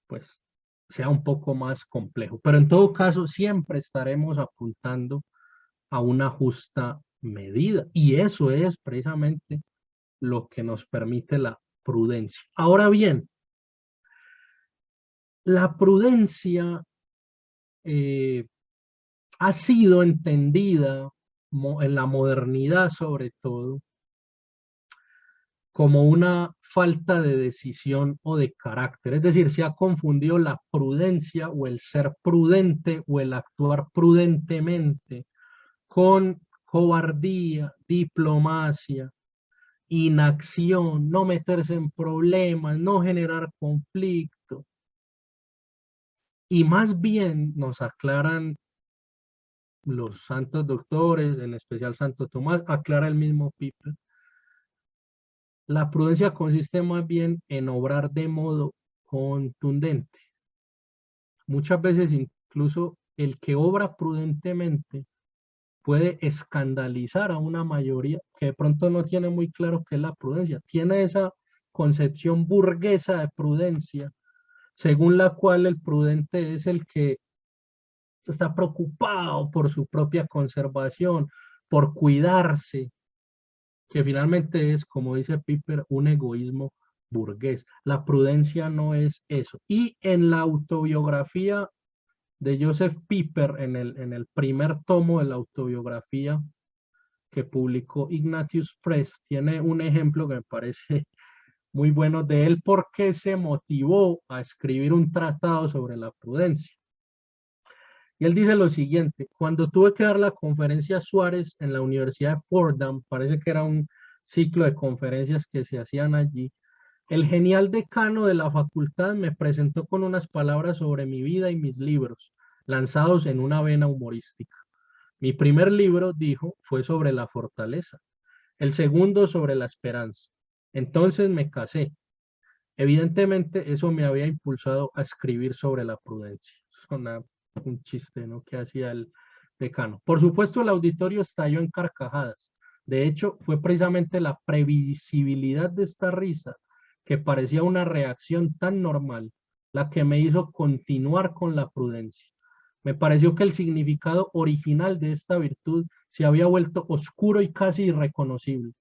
pues sea un poco más complejo. Pero en todo caso, siempre estaremos apuntando a una justa medida y eso es precisamente lo que nos permite la prudencia. Ahora bien, la prudencia ha sido entendida en la modernidad sobre todo como una falta de decisión o de carácter. Es decir, se ha confundido la prudencia o el ser prudente o el actuar prudentemente con cobardía, diplomacia, inacción, no meterse en problemas, no generar conflicto. Y más bien nos aclaran los santos doctores, en especial Santo Tomás, aclara el mismo Piper. La prudencia consiste más bien en obrar de modo contundente. Muchas veces incluso el que obra prudentemente puede escandalizar a una mayoría que de pronto no tiene muy claro qué es la prudencia. Tiene esa concepción burguesa de prudencia, según la cual el prudente es el que está preocupado por su propia conservación, por cuidarse, que finalmente es, como dice Piper, un egoísmo burgués. La prudencia no es eso. Y en la autobiografía de Joseph Piper, en el primer tomo de la autobiografía que publicó Ignatius Press, tiene un ejemplo que me parece muy bueno de él porque se motivó a escribir un tratado sobre la prudencia. Y él dice lo siguiente: cuando tuve que dar la conferencia Suárez en la Universidad de Fordham, parece que era un ciclo de conferencias que se hacían allí, el genial decano de la facultad me presentó con unas palabras sobre mi vida y mis libros, lanzados en una vena humorística. Mi primer libro, dijo, fue sobre la fortaleza, el segundo sobre la esperanza. Entonces me casé. Evidentemente eso me había impulsado a escribir sobre la prudencia. Es un chiste, ¿no?, que hacía el decano. Por supuesto, el auditorio estalló en carcajadas. De hecho, fue precisamente la previsibilidad de esta risa, que parecía una reacción tan normal, la que me hizo continuar con la prudencia. Me pareció que el significado original de esta virtud se había vuelto oscuro y casi irreconocible.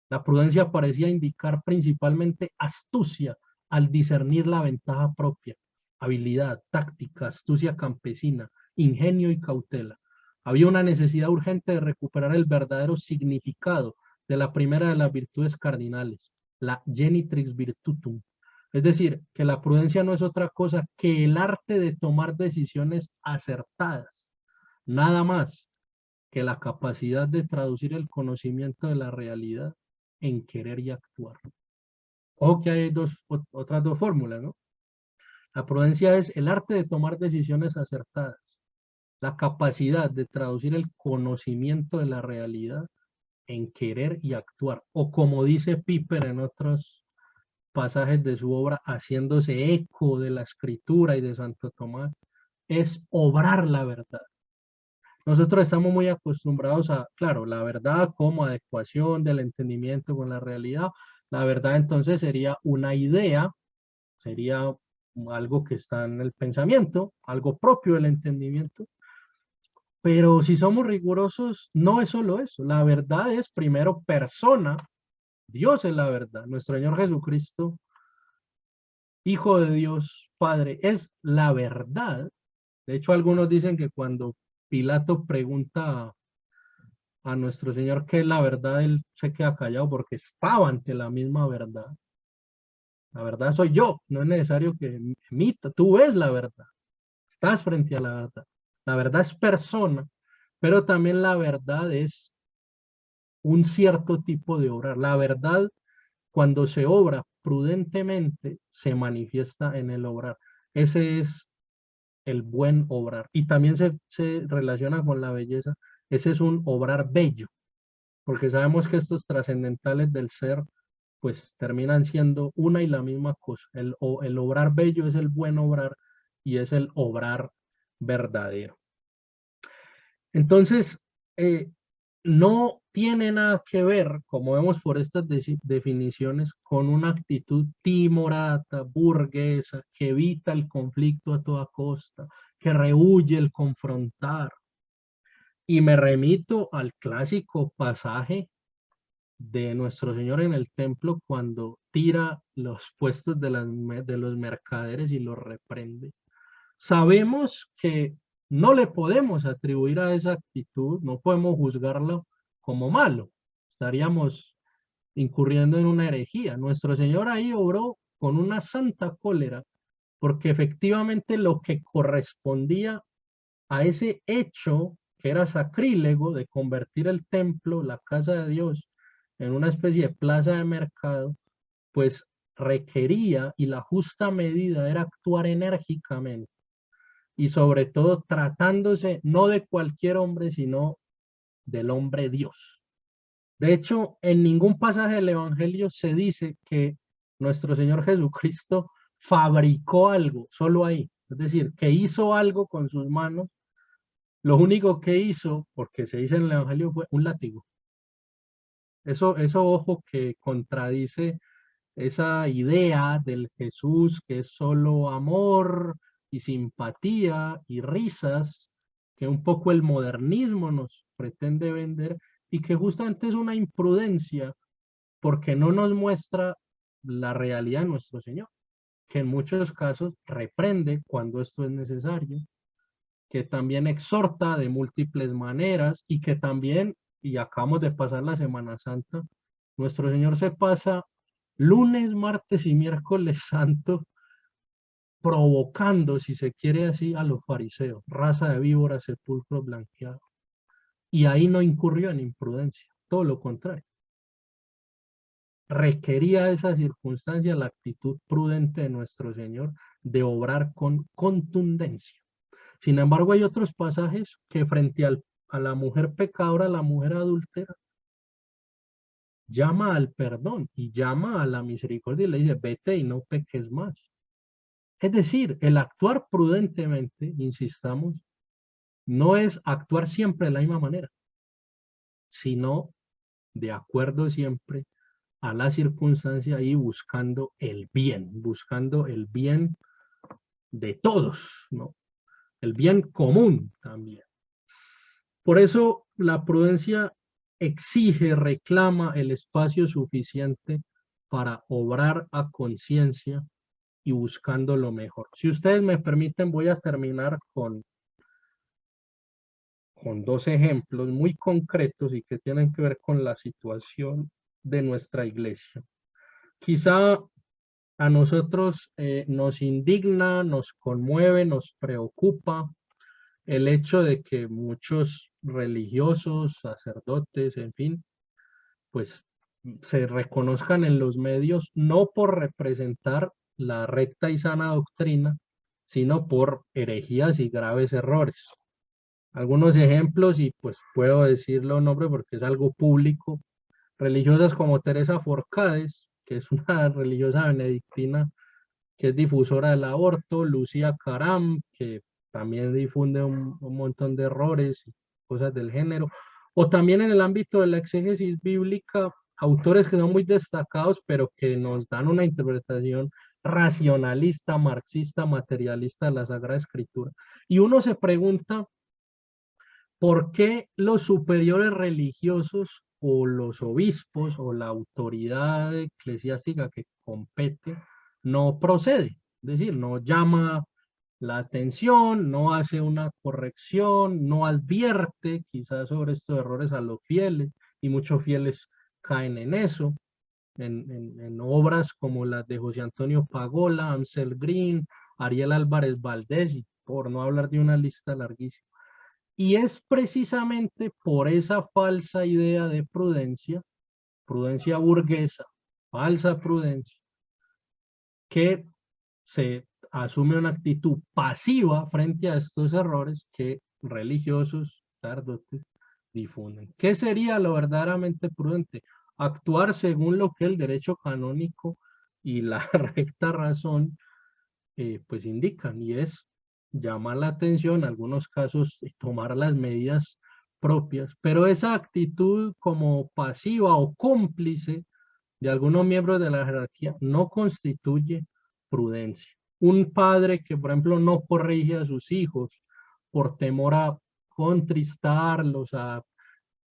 La prudencia parecía indicar principalmente astucia al discernir la ventaja propia, habilidad, táctica, astucia campesina, ingenio y cautela. Había una necesidad urgente de recuperar el verdadero significado de la primera de las virtudes cardinales, la genitrix virtutum. Es decir, que la prudencia no es otra cosa que el arte de tomar decisiones acertadas, nada más que la capacidad de traducir el conocimiento de la realidad en querer y actuar. Ojo que hay otras dos fórmulas, ¿no? La prudencia es el arte de tomar decisiones acertadas, la capacidad de traducir el conocimiento de la realidad en querer y actuar, o como dice Piper en otros pasajes de su obra, haciéndose eco de la escritura y de Santo Tomás, es obrar la verdad. Nosotros estamos muy acostumbrados a, claro, la verdad como adecuación del entendimiento con la realidad. La verdad entonces sería una idea, sería algo que está en el pensamiento, algo propio del entendimiento. Pero si somos rigurosos, no es solo eso. La verdad es primero persona. Dios es la verdad. Nuestro Señor Jesucristo, Hijo de Dios, Padre, es la verdad. De hecho, algunos dicen que cuando Pilato pregunta a nuestro Señor qué es la verdad, él se queda callado porque estaba ante la misma verdad. La verdad soy yo, no es necesario que emita, tú ves la verdad, estás frente a la verdad. La verdad es persona, pero también la verdad es un cierto tipo de obrar. La verdad, cuando se obra prudentemente, se manifiesta en el obrar. Ese es el buen obrar. Y también se relaciona con la belleza. Ese es un obrar bello, porque sabemos que estos trascendentales del ser pues terminan siendo una y la misma cosa. El obrar bello es el buen obrar y es el obrar verdadero. Entonces, no tiene nada que ver, como vemos por estas definiciones, con una actitud timorata, burguesa, que evita el conflicto a toda costa, que rehúye el confrontar. Y me remito al clásico pasaje de Nuestro Señor en el templo cuando tira los puestos de los mercaderes y los reprende. Sabemos que no le podemos atribuir a esa actitud, no podemos juzgarlo como malo. Estaríamos incurriendo en una herejía. Nuestro Señor ahí obró con una santa cólera, porque efectivamente lo que correspondía a ese hecho que era sacrílego de convertir el templo, la casa de Dios, en una especie de plaza de mercado, pues requería, y la justa medida era actuar enérgicamente y sobre todo tratándose no de cualquier hombre, sino del hombre Dios. De hecho, en ningún pasaje del Evangelio se dice que nuestro Señor Jesucristo fabricó algo, solo ahí. Es decir, que hizo algo con sus manos. Lo único que hizo, porque se dice en el Evangelio, fue un látigo. Eso ojo, que contradice esa idea del Jesús que es solo amor y simpatía y risas, que un poco el modernismo nos pretende vender y que justamente es una imprudencia porque no nos muestra la realidad de nuestro Señor, que en muchos casos reprende cuando esto es necesario, que también exhorta de múltiples maneras y que también, y acabamos de pasar la Semana Santa, nuestro Señor se pasa lunes, martes y miércoles santo provocando, si se quiere así, a los fariseos, raza de víboras, sepulcro blanqueado. Y ahí no incurrió en imprudencia, todo lo contrario. Requería esa circunstancia la actitud prudente de nuestro Señor de obrar con contundencia. Sin embargo, hay otros pasajes que frente a la mujer pecadora, a la mujer adúltera, llama al perdón y llama a la misericordia y le dice, vete y no peques más. Es decir, el actuar prudentemente, insistamos, no es actuar siempre de la misma manera, sino de acuerdo siempre a la circunstancia y buscando el bien de todos, ¿no? El bien común también. Por eso la prudencia exige, reclama el espacio suficiente para obrar a conciencia y buscando lo mejor. Si ustedes me permiten, voy a terminar con dos ejemplos muy concretos y que tienen que ver con la situación de nuestra iglesia. Quizá a nosotros nos indigna, nos conmueve, nos preocupa el hecho de que muchos religiosos, sacerdotes, en fin, pues se reconozcan en los medios no por representar la recta y sana doctrina, sino por herejías y graves errores. Algunos ejemplos, y pues puedo decirlo nombre porque es algo público, religiosas como Teresa Forcades, que es una religiosa benedictina que es difusora del aborto, Lucía Caram, que también difunde un montón de errores y cosas del género, o también en el ámbito de la exégesis bíblica, autores que son muy destacados, pero que nos dan una interpretación racionalista, marxista, materialista de la Sagrada Escritura. Y uno se pregunta, ¿por qué los superiores religiosos o los obispos o la autoridad eclesiástica que compete no procede? Es decir, no llama la atención, no hace una corrección, no advierte quizás sobre estos errores a los fieles, y muchos fieles caen en eso, en obras como las de José Antonio Pagola, Ansel Green, Ariel Álvarez Valdés, y por no hablar de una lista larguísima. Y es precisamente por esa falsa idea de prudencia, prudencia burguesa, falsa prudencia, que se asume una actitud pasiva frente a estos errores que religiosos, sacerdotes, difunden. ¿Qué sería lo verdaderamente prudente? actuar según lo que el derecho canónico y la recta razón pues indican, y es llamar la atención, en algunos casos tomar las medidas propias, pero esa actitud como pasiva o cómplice de algunos miembros de la jerarquía no constituye prudencia. Un padre que, por ejemplo, no corrige a sus hijos por temor a contristarlos,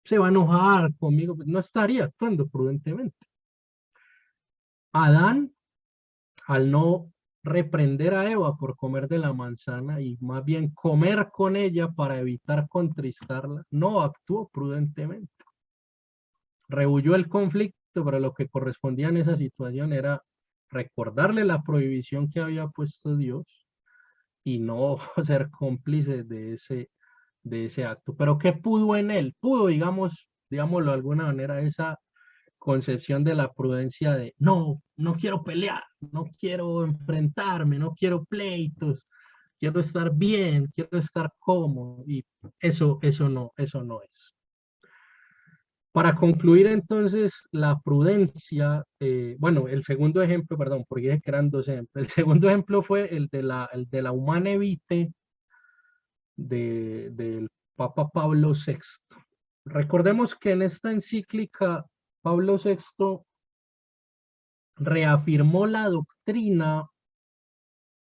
se va a enojar conmigo, pues no estaría actuando prudentemente. Adán, al no reprender a Eva por comer de la manzana y más bien comer con ella para evitar contristarla, no actuó prudentemente. Rehuyó el conflicto, pero lo que correspondía en esa situación era recordarle la prohibición que había puesto Dios y no ser cómplice de ese acto. Pero ¿qué pudo en él? Pudo, digámoslo de alguna manera, esa concepción de la prudencia de no, no quiero pelear, no quiero enfrentarme, no quiero pleitos, quiero estar bien, quiero estar cómodo, y eso no es. Para concluir entonces la prudencia, bueno, el segundo ejemplo, perdón, porque dije que eran dos ejemplos, el segundo ejemplo fue el de la Humanae Vitae del Papa Pablo VI. Recordemos que en esta encíclica Pablo VI reafirmó la doctrina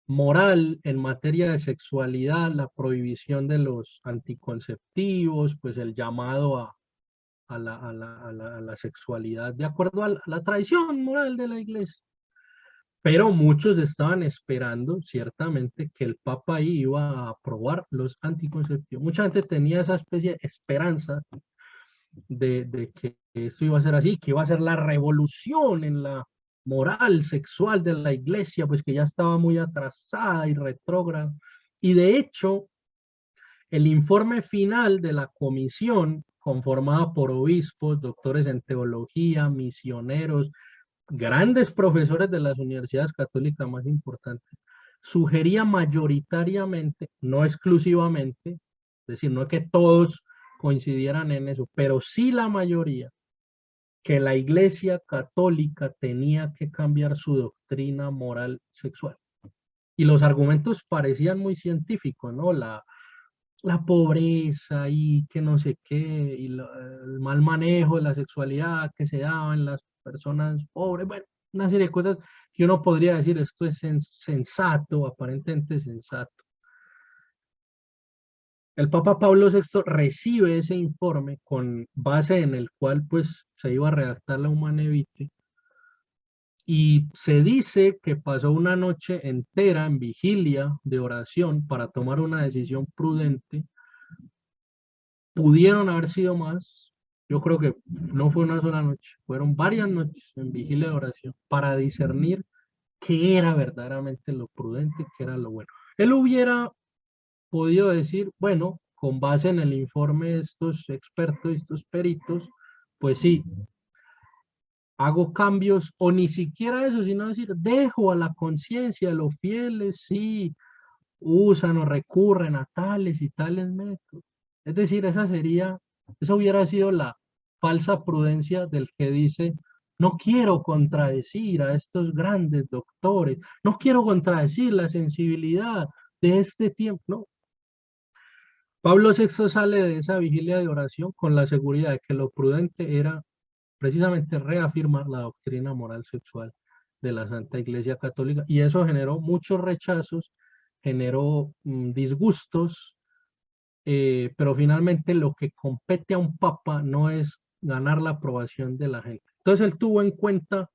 moral en materia de sexualidad, la prohibición de los anticonceptivos, pues el llamado a la sexualidad de acuerdo a la tradición moral de la iglesia. Pero muchos estaban esperando, ciertamente, que el Papa iba a aprobar los anticonceptivos. Mucha gente tenía esa especie de esperanza de que esto iba a ser así, que iba a ser la revolución en la moral sexual de la iglesia, pues que ya estaba muy atrasada y retrógrada. Y de hecho, el informe final de la comisión, conformada por obispos, doctores en teología, misioneros, grandes profesores de las universidades católicas más importantes, sugería mayoritariamente, no exclusivamente, es decir, no es que todos coincidieran en eso, pero sí la mayoría, que la Iglesia Católica tenía que cambiar su doctrina moral sexual. Y los argumentos parecían muy científicos, ¿no? La pobreza y que no sé qué, y el mal manejo de la sexualidad que se daba en las personas pobres, bueno, una serie de cosas que uno podría decir, esto es sensato, aparentemente sensato. El Papa Pablo VI recibe ese informe con base en el cual pues se iba a redactar la Humanae Vitae, y se dice que pasó una noche entera en vigilia de oración para tomar una decisión prudente. Pudieron haber sido más, yo creo que no fue una sola noche, fueron varias noches en vigilia de oración para discernir qué era verdaderamente lo prudente y qué era lo bueno. Él hubiera podido decir, bueno, con base en el informe de estos expertos, estos peritos, pues sí, hago cambios, o ni siquiera eso, sino decir, dejo a la conciencia de los fieles, sí, usan o recurren a tales y tales métodos. Es decir, esa hubiera sido la falsa prudencia del que dice, no quiero contradecir a estos grandes doctores, no quiero contradecir la sensibilidad de este tiempo, no. Pablo VI sale de esa vigilia de oración con la seguridad de que lo prudente era precisamente reafirmar la doctrina moral sexual de la Santa Iglesia Católica, y eso generó muchos rechazos, generó disgustos, pero finalmente lo que compete a un papa no es ganar la aprobación de la gente. Entonces él tuvo en cuenta,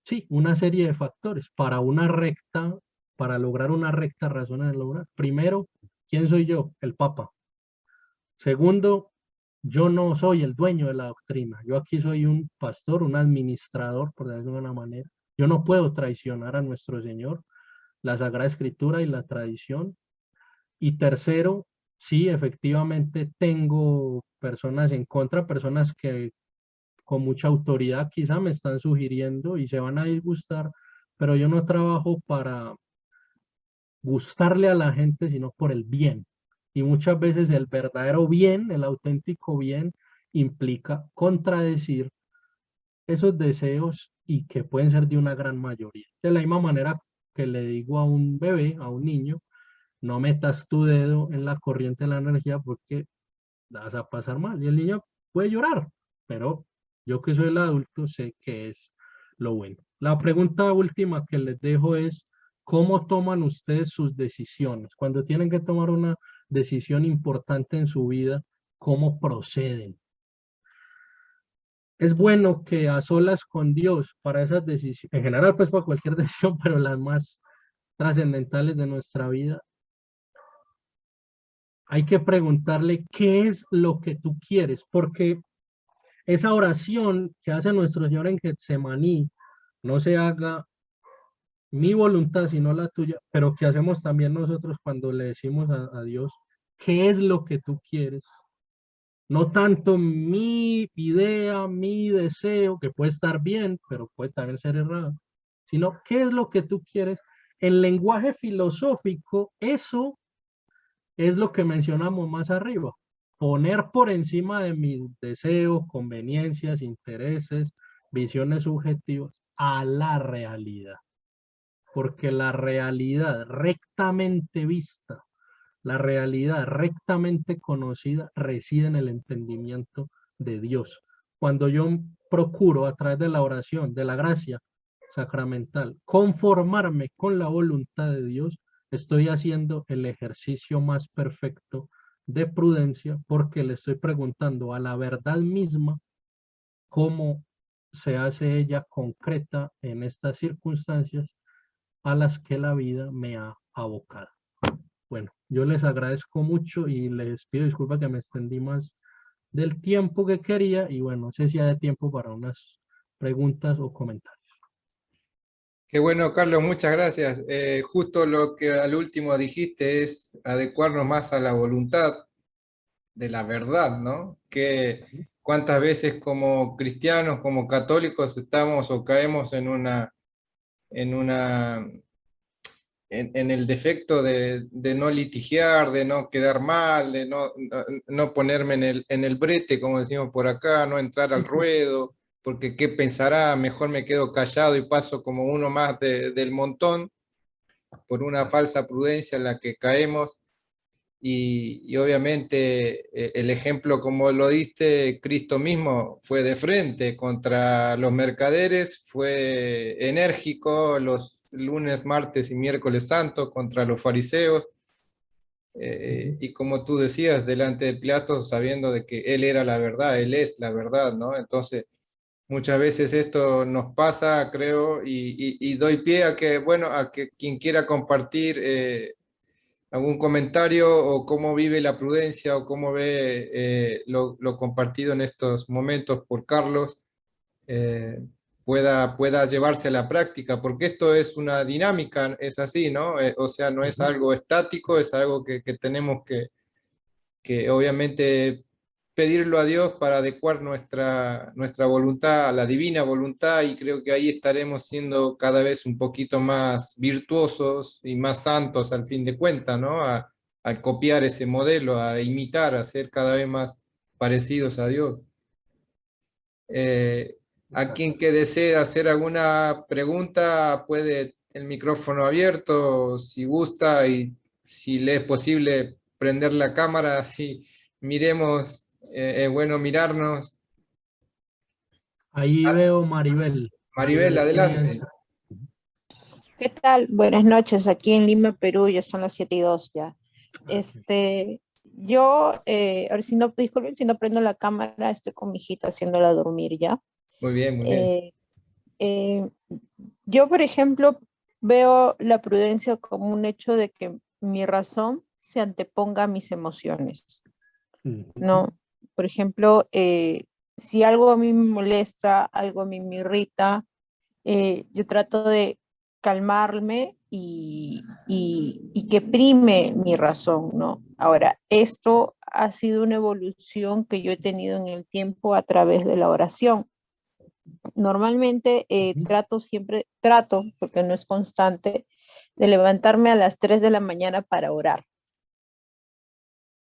sí, una serie de factores para lograr una recta razón en el obrar. Primero, ¿quién soy yo? El papa. Segundo, yo no soy el dueño de la doctrina. Yo aquí soy un pastor, un administrador, por decirlo de alguna manera. Yo no puedo traicionar a nuestro Señor, la Sagrada Escritura y la tradición. Y tercero, sí, efectivamente tengo personas en contra, personas que con mucha autoridad quizá me están sugiriendo y se van a disgustar, pero yo no trabajo para gustarle a la gente, sino por el bien. Y muchas veces el verdadero bien, el auténtico bien, implica contradecir esos deseos y que pueden ser de una gran mayoría. De la misma manera que le digo a un bebé, a un niño, no metas tu dedo en la corriente de la energía porque vas a pasar mal. Y el niño puede llorar, pero yo que soy el adulto sé que es lo bueno. La pregunta última que les dejo es, ¿cómo toman ustedes sus decisiones? Cuando tienen que tomar una decisión importante en su vida, ¿cómo proceden? Es bueno que a solas con Dios para esas decisiones, en general pues para cualquier decisión, pero las más trascendentales de nuestra vida, hay que preguntarle qué es lo que tú quieres, porque esa oración que hace nuestro Señor en Getsemaní, no se haga mi voluntad sino la tuya, pero que hacemos también nosotros cuando le decimos a Dios, ¿qué es lo que tú quieres? No tanto mi idea, mi deseo, que puede estar bien, pero puede también ser errado, sino qué es lo que tú quieres. En lenguaje filosófico, eso es lo que mencionamos más arriba. Poner por encima de mis deseos, conveniencias, intereses, visiones subjetivas a la realidad. Porque la realidad rectamente vista, la realidad rectamente conocida reside en el entendimiento de Dios. Cuando yo procuro a través de la oración, de la gracia sacramental, conformarme con la voluntad de Dios, estoy haciendo el ejercicio más perfecto de prudencia porque le estoy preguntando a la verdad misma cómo se hace ella concreta en estas circunstancias a las que la vida me ha abocado. Bueno, yo les agradezco mucho y les pido disculpas que me extendí más del tiempo que quería y bueno, no sé si hay tiempo para unas preguntas o comentarios. Qué bueno, Carlos, muchas gracias. Justo lo que al último dijiste es adecuarnos más a la voluntad de la verdad, ¿no? Que cuántas veces como cristianos, como católicos, estamos o caemos en una, en el defecto de no litigiar, de no quedar mal, de no ponerme en el brete, como decimos por acá, no entrar al ruedo, porque qué pensará, mejor me quedo callado y paso como uno más del montón por una falsa prudencia en la que caemos. Y obviamente el ejemplo, como lo diste, Cristo mismo fue de frente contra los mercaderes, fue enérgico los lunes, martes y miércoles santos contra los fariseos, y como tú decías, delante de Pilatos, sabiendo de que él era la verdad, él es la verdad, ¿no? Entonces, muchas veces esto nos pasa, creo, y doy pie a que, bueno, a que quien quiera compartir algún comentario o cómo vive la prudencia o cómo ve lo compartido en estos momentos por Carlos, eh, pueda llevarse a la práctica, porque esto es una dinámica, es así, ¿no? O sea, no es algo estático, es algo que tenemos que obviamente pedirlo a Dios para adecuar nuestra voluntad a la divina voluntad, y creo que ahí estaremos siendo cada vez un poquito más virtuosos y más santos al fin de cuentas, ¿no? Al copiar ese modelo, a imitar, a ser cada vez más parecidos a Dios. Eh, a quien que desee hacer alguna pregunta, puede el micrófono abierto, si gusta, y si le es posible prender la cámara, así miremos, es bueno mirarnos. Ahí Ah, veo Maribel. Maribel, Maribel adelante. tiene... ¿Qué tal? Buenas noches, aquí en Lima, Perú, ya son las 7:02 ya. Ahora si no, disculpen si no prendo la cámara, estoy con mi hijita haciéndola dormir ya. Muy bien, muy bien. Eh, eh, yo, por ejemplo, veo la prudencia como un hecho de que mi razón se anteponga a mis emociones, ¿no? Por ejemplo, si algo a mí me molesta, algo a mí me irrita, yo trato de calmarme y que prime mi razón, ¿no? Ahora, esto ha sido una evolución que yo he tenido en el tiempo a través de la oración. Normalmente trato, porque no es constante, de levantarme a las 3 de la mañana para orar.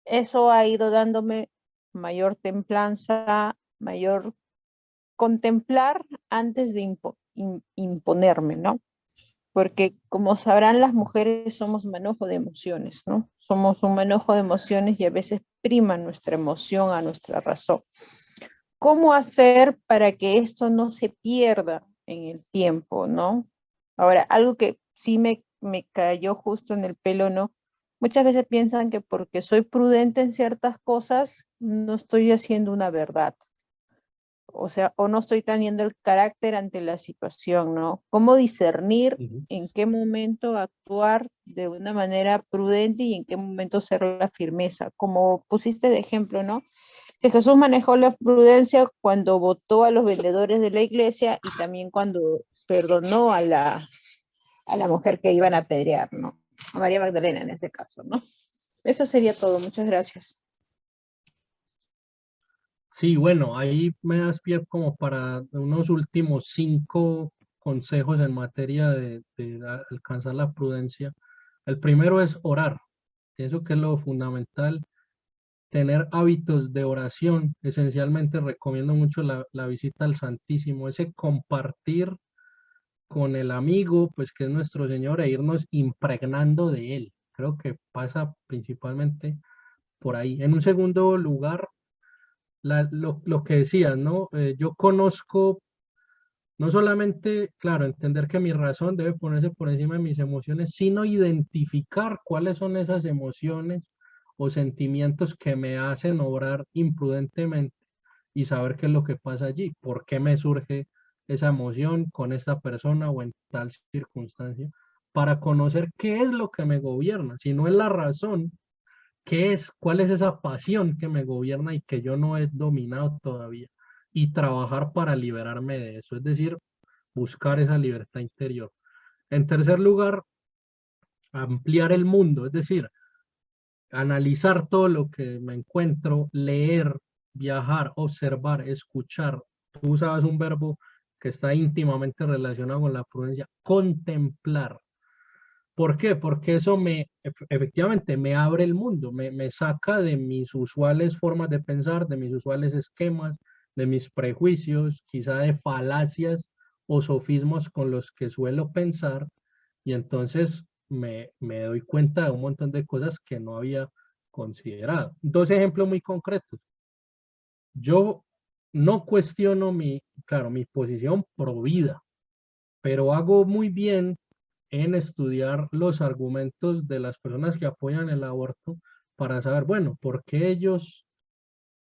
Eso ha ido dándome mayor templanza, mayor contemplar antes de imponerme, ¿no? Porque como sabrán, las mujeres somos manojo de emociones, ¿no? Somos un manojo de emociones y a veces prima nuestra emoción a nuestra razón. ¿Cómo hacer para que esto no se pierda en el tiempo, ¿no? Ahora, algo que sí me cayó justo en el pelo, ¿no? Muchas veces piensan que porque soy prudente en ciertas cosas, no estoy haciendo una verdad. O sea, o no estoy teniendo el carácter ante la situación, ¿no? ¿Cómo discernir en qué momento actuar de una manera prudente y en qué momento ser la firmeza? Como pusiste de ejemplo, ¿no? Que Jesús manejó la prudencia cuando votó a los vendedores de la iglesia y también cuando perdonó a la mujer que iban a apedrear, ¿no? A María Magdalena en este caso, ¿no? Eso sería todo. Muchas gracias. Sí, bueno, ahí me das pie como para unos últimos 5 consejos en materia de alcanzar la prudencia. El primero es orar. Pienso que es lo fundamental. Tener hábitos de oración. Esencialmente recomiendo mucho la visita al Santísimo, ese compartir con el amigo, pues que es nuestro Señor, e irnos impregnando de Él. Creo que pasa principalmente por ahí. En un segundo lugar, lo que decías, ¿no? Yo conozco, no solamente, claro, entender que mi razón debe ponerse por encima de mis emociones, sino identificar cuáles son esas emociones o sentimientos que me hacen obrar imprudentemente y saber qué es lo que pasa allí, por qué me surge esa emoción con esta persona o en tal circunstancia, para conocer qué es lo que me gobierna, si no es la razón. ¿Qué es? ¿Cuál es esa pasión que me gobierna y que yo no he dominado todavía? Y trabajar para liberarme de eso, es decir, buscar esa libertad interior. En tercer lugar, ampliar el mundo, es decir, analizar todo lo que me encuentro, leer, viajar, observar, escuchar. Tú usabas un verbo que está íntimamente relacionado con la prudencia, contemplar. ¿Por qué? Porque eso efectivamente me abre el mundo, me saca de mis usuales formas de pensar, de mis usuales esquemas, de mis prejuicios, quizá de falacias o sofismos con los que suelo pensar, y entonces me doy cuenta de un montón de cosas que no había considerado. 2 ejemplos muy concretos. Yo no cuestiono claro, mi posición pro vida, pero hago muy bien en estudiar los argumentos de las personas que apoyan el aborto para saber, bueno, por qué ellos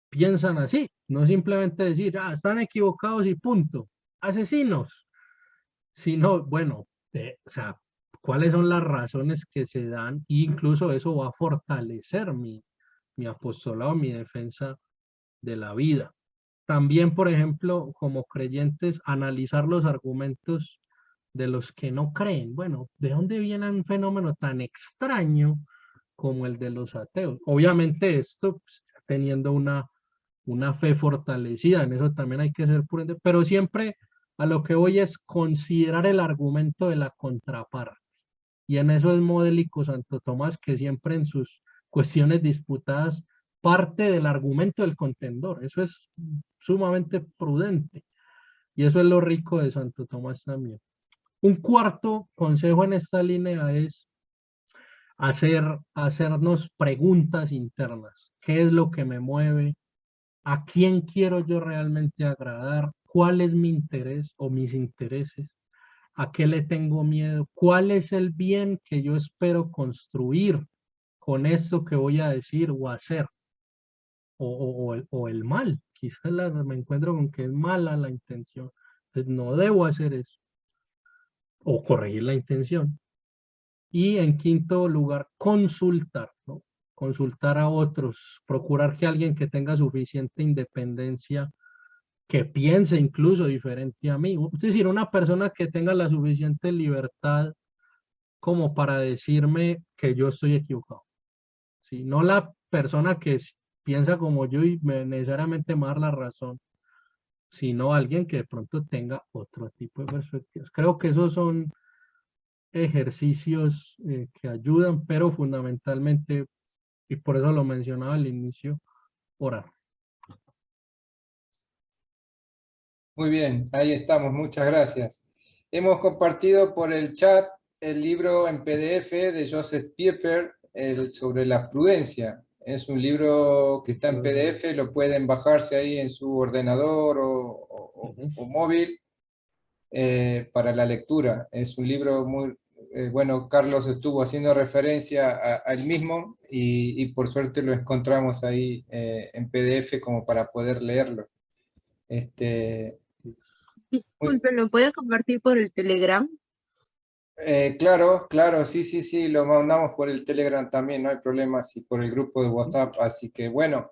piensan así. No simplemente decir, ah, están equivocados y punto, asesinos, sino, bueno, o sea, cuáles son las razones que se dan, e incluso eso va a fortalecer mi apostolado, mi defensa de la vida. También, por ejemplo, como creyentes, analizar los argumentos de los que no creen. Bueno, ¿de dónde viene un fenómeno tan extraño como el de los ateos? Obviamente esto pues, teniendo una fe fortalecida, en eso también hay que ser prudente, pero siempre a lo que voy es considerar el argumento de la contraparte. Y en eso es modélico Santo Tomás, que siempre en sus cuestiones disputadas parte del argumento del contendor. Eso es sumamente prudente. Y eso es lo rico de Santo Tomás también. Un cuarto consejo en esta línea es hacernos preguntas internas. ¿Qué es lo que me mueve? ¿A quién quiero yo realmente agradar? ¿Cuál es mi interés o mis intereses? ¿A qué le tengo miedo? ¿Cuál es el bien que yo espero construir con esto que voy a decir o hacer? O el mal. Quizás me encuentro con que es mala la intención. Entonces no debo hacer eso. O corregir la intención. Y en quinto lugar, consultar, ¿no? Consultar a otros, procurar que alguien que tenga suficiente independencia, que piense incluso diferente a mí, es decir, una persona que tenga la suficiente libertad como para decirme que yo estoy equivocado. ¿Sí? No la persona que piensa como yo y necesariamente me va a dar la razón, sino alguien que de pronto tenga otro tipo de perspectivas. Creo que esos son ejercicios que ayudan, pero fundamentalmente, y por eso lo mencionaba al inicio, orar. Muy bien, ahí estamos, muchas gracias. Hemos compartido por el chat el libro en PDF de Joseph Pieper, sobre la prudencia. Es un libro que está en PDF, lo pueden bajarse ahí en su ordenador o móvil para la lectura. Es un libro muy... bueno, Carlos estuvo haciendo referencia al mismo y por suerte lo encontramos ahí en PDF como para poder leerlo. Disculpe, ¿lo puedes compartir por el Telegram? Claro, claro, sí, lo mandamos por el Telegram también, no hay problema, sí, por el grupo de WhatsApp, así que bueno,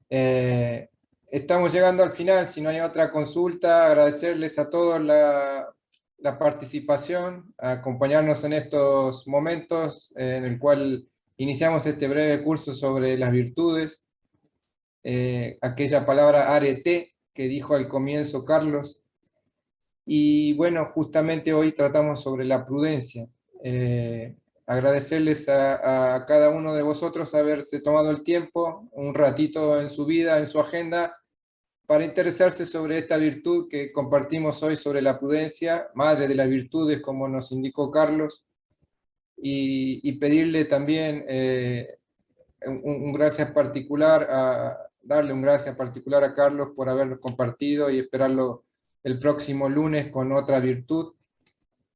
estamos llegando al final. Si no hay otra consulta, agradecerles a todos la participación, a acompañarnos en estos momentos en el cual iniciamos este breve curso sobre las virtudes, aquella palabra arete que dijo al comienzo Carlos. Y bueno, justamente hoy tratamos sobre la prudencia. Agradecerles a cada uno de vosotros haberse tomado el tiempo, un ratito en su vida, en su agenda, para interesarse sobre esta virtud que compartimos hoy sobre la prudencia, madre de las virtudes, como nos indicó Carlos, y pedirle también un gracias particular, darle un gracias particular a Carlos por haberlo compartido y esperarlo el próximo lunes con otra virtud,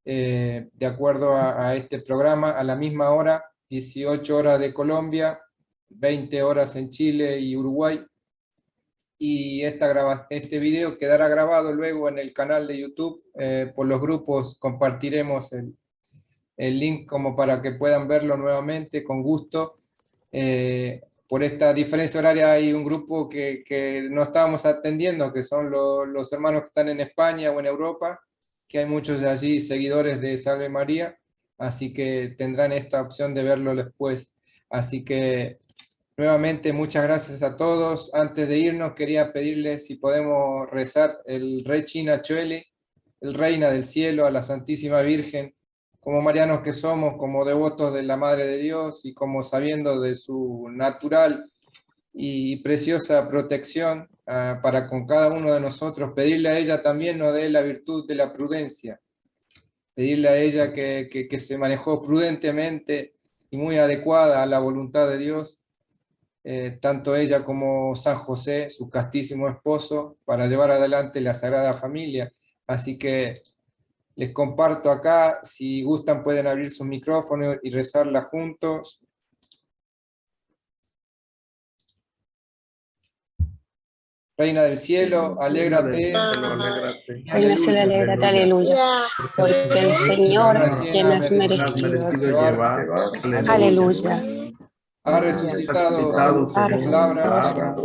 de acuerdo a este programa, a la misma hora, 18 horas de Colombia, 20 horas en Chile y Uruguay, y este video quedará grabado luego en el canal de YouTube. Por los grupos compartiremos el link como para que puedan verlo nuevamente con gusto. Por esta diferencia horaria hay un grupo que no estábamos atendiendo, que son los hermanos que están en España o en Europa, que hay muchos de allí seguidores de Salve María, así que tendrán esta opción de verlo después. Así que nuevamente muchas gracias a todos. Antes de irnos quería pedirles si podemos rezar el Regina Coeli, el Reina del Cielo, a la Santísima Virgen, como marianos que somos, como devotos de la Madre de Dios y como sabiendo de su natural y preciosa protección para con cada uno de nosotros, pedirle a ella también nos dé la virtud de la prudencia, pedirle a ella que se manejó prudentemente y muy adecuada a la voluntad de Dios, tanto ella como San José, su castísimo esposo, para llevar adelante la Sagrada Familia. Así que les comparto acá, si gustan pueden abrir sus micrófonos y rezarla juntos. Reina del cielo, alégrate. Reina del cielo, alégrate, aleluya. Porque el Señor, quien has merecido llevar, aleluya. Ha resucitado según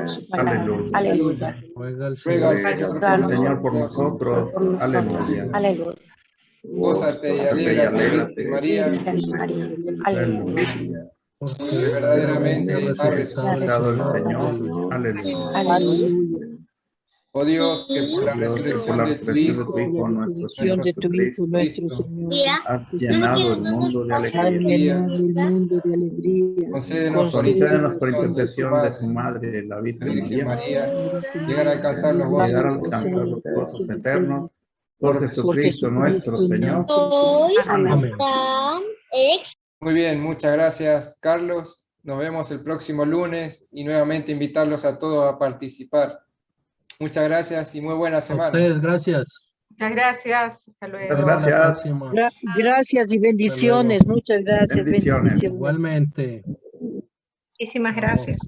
su palabra. Aleluya. Ruega al Señor por nosotros. Aleluya. Aleluya. Gózate y alégrate, María. Aleluya. Porque verdaderamente ha resucitado el Señor. Aleluya. Aleluya. Oh Dios, que por la resurrección de tu Hijo, nuestro Señor Jesucristo, has llenado el mundo de alegría. Concédenos por intercesión de su Madre, la Virgen María, llegar a alcanzar los gozos eternos, por Jesucristo nuestro Señor. Amén. Muy bien, muchas gracias, Carlos. Nos vemos el próximo lunes y nuevamente invitarlos a todos a participar. Muchas gracias y muy buena semana. A ustedes, gracias. Muchas gracias. Hasta luego. Muchas gracias. Gracias y bendiciones. Muchas gracias. Bendiciones. Igualmente. Muchísimas gracias.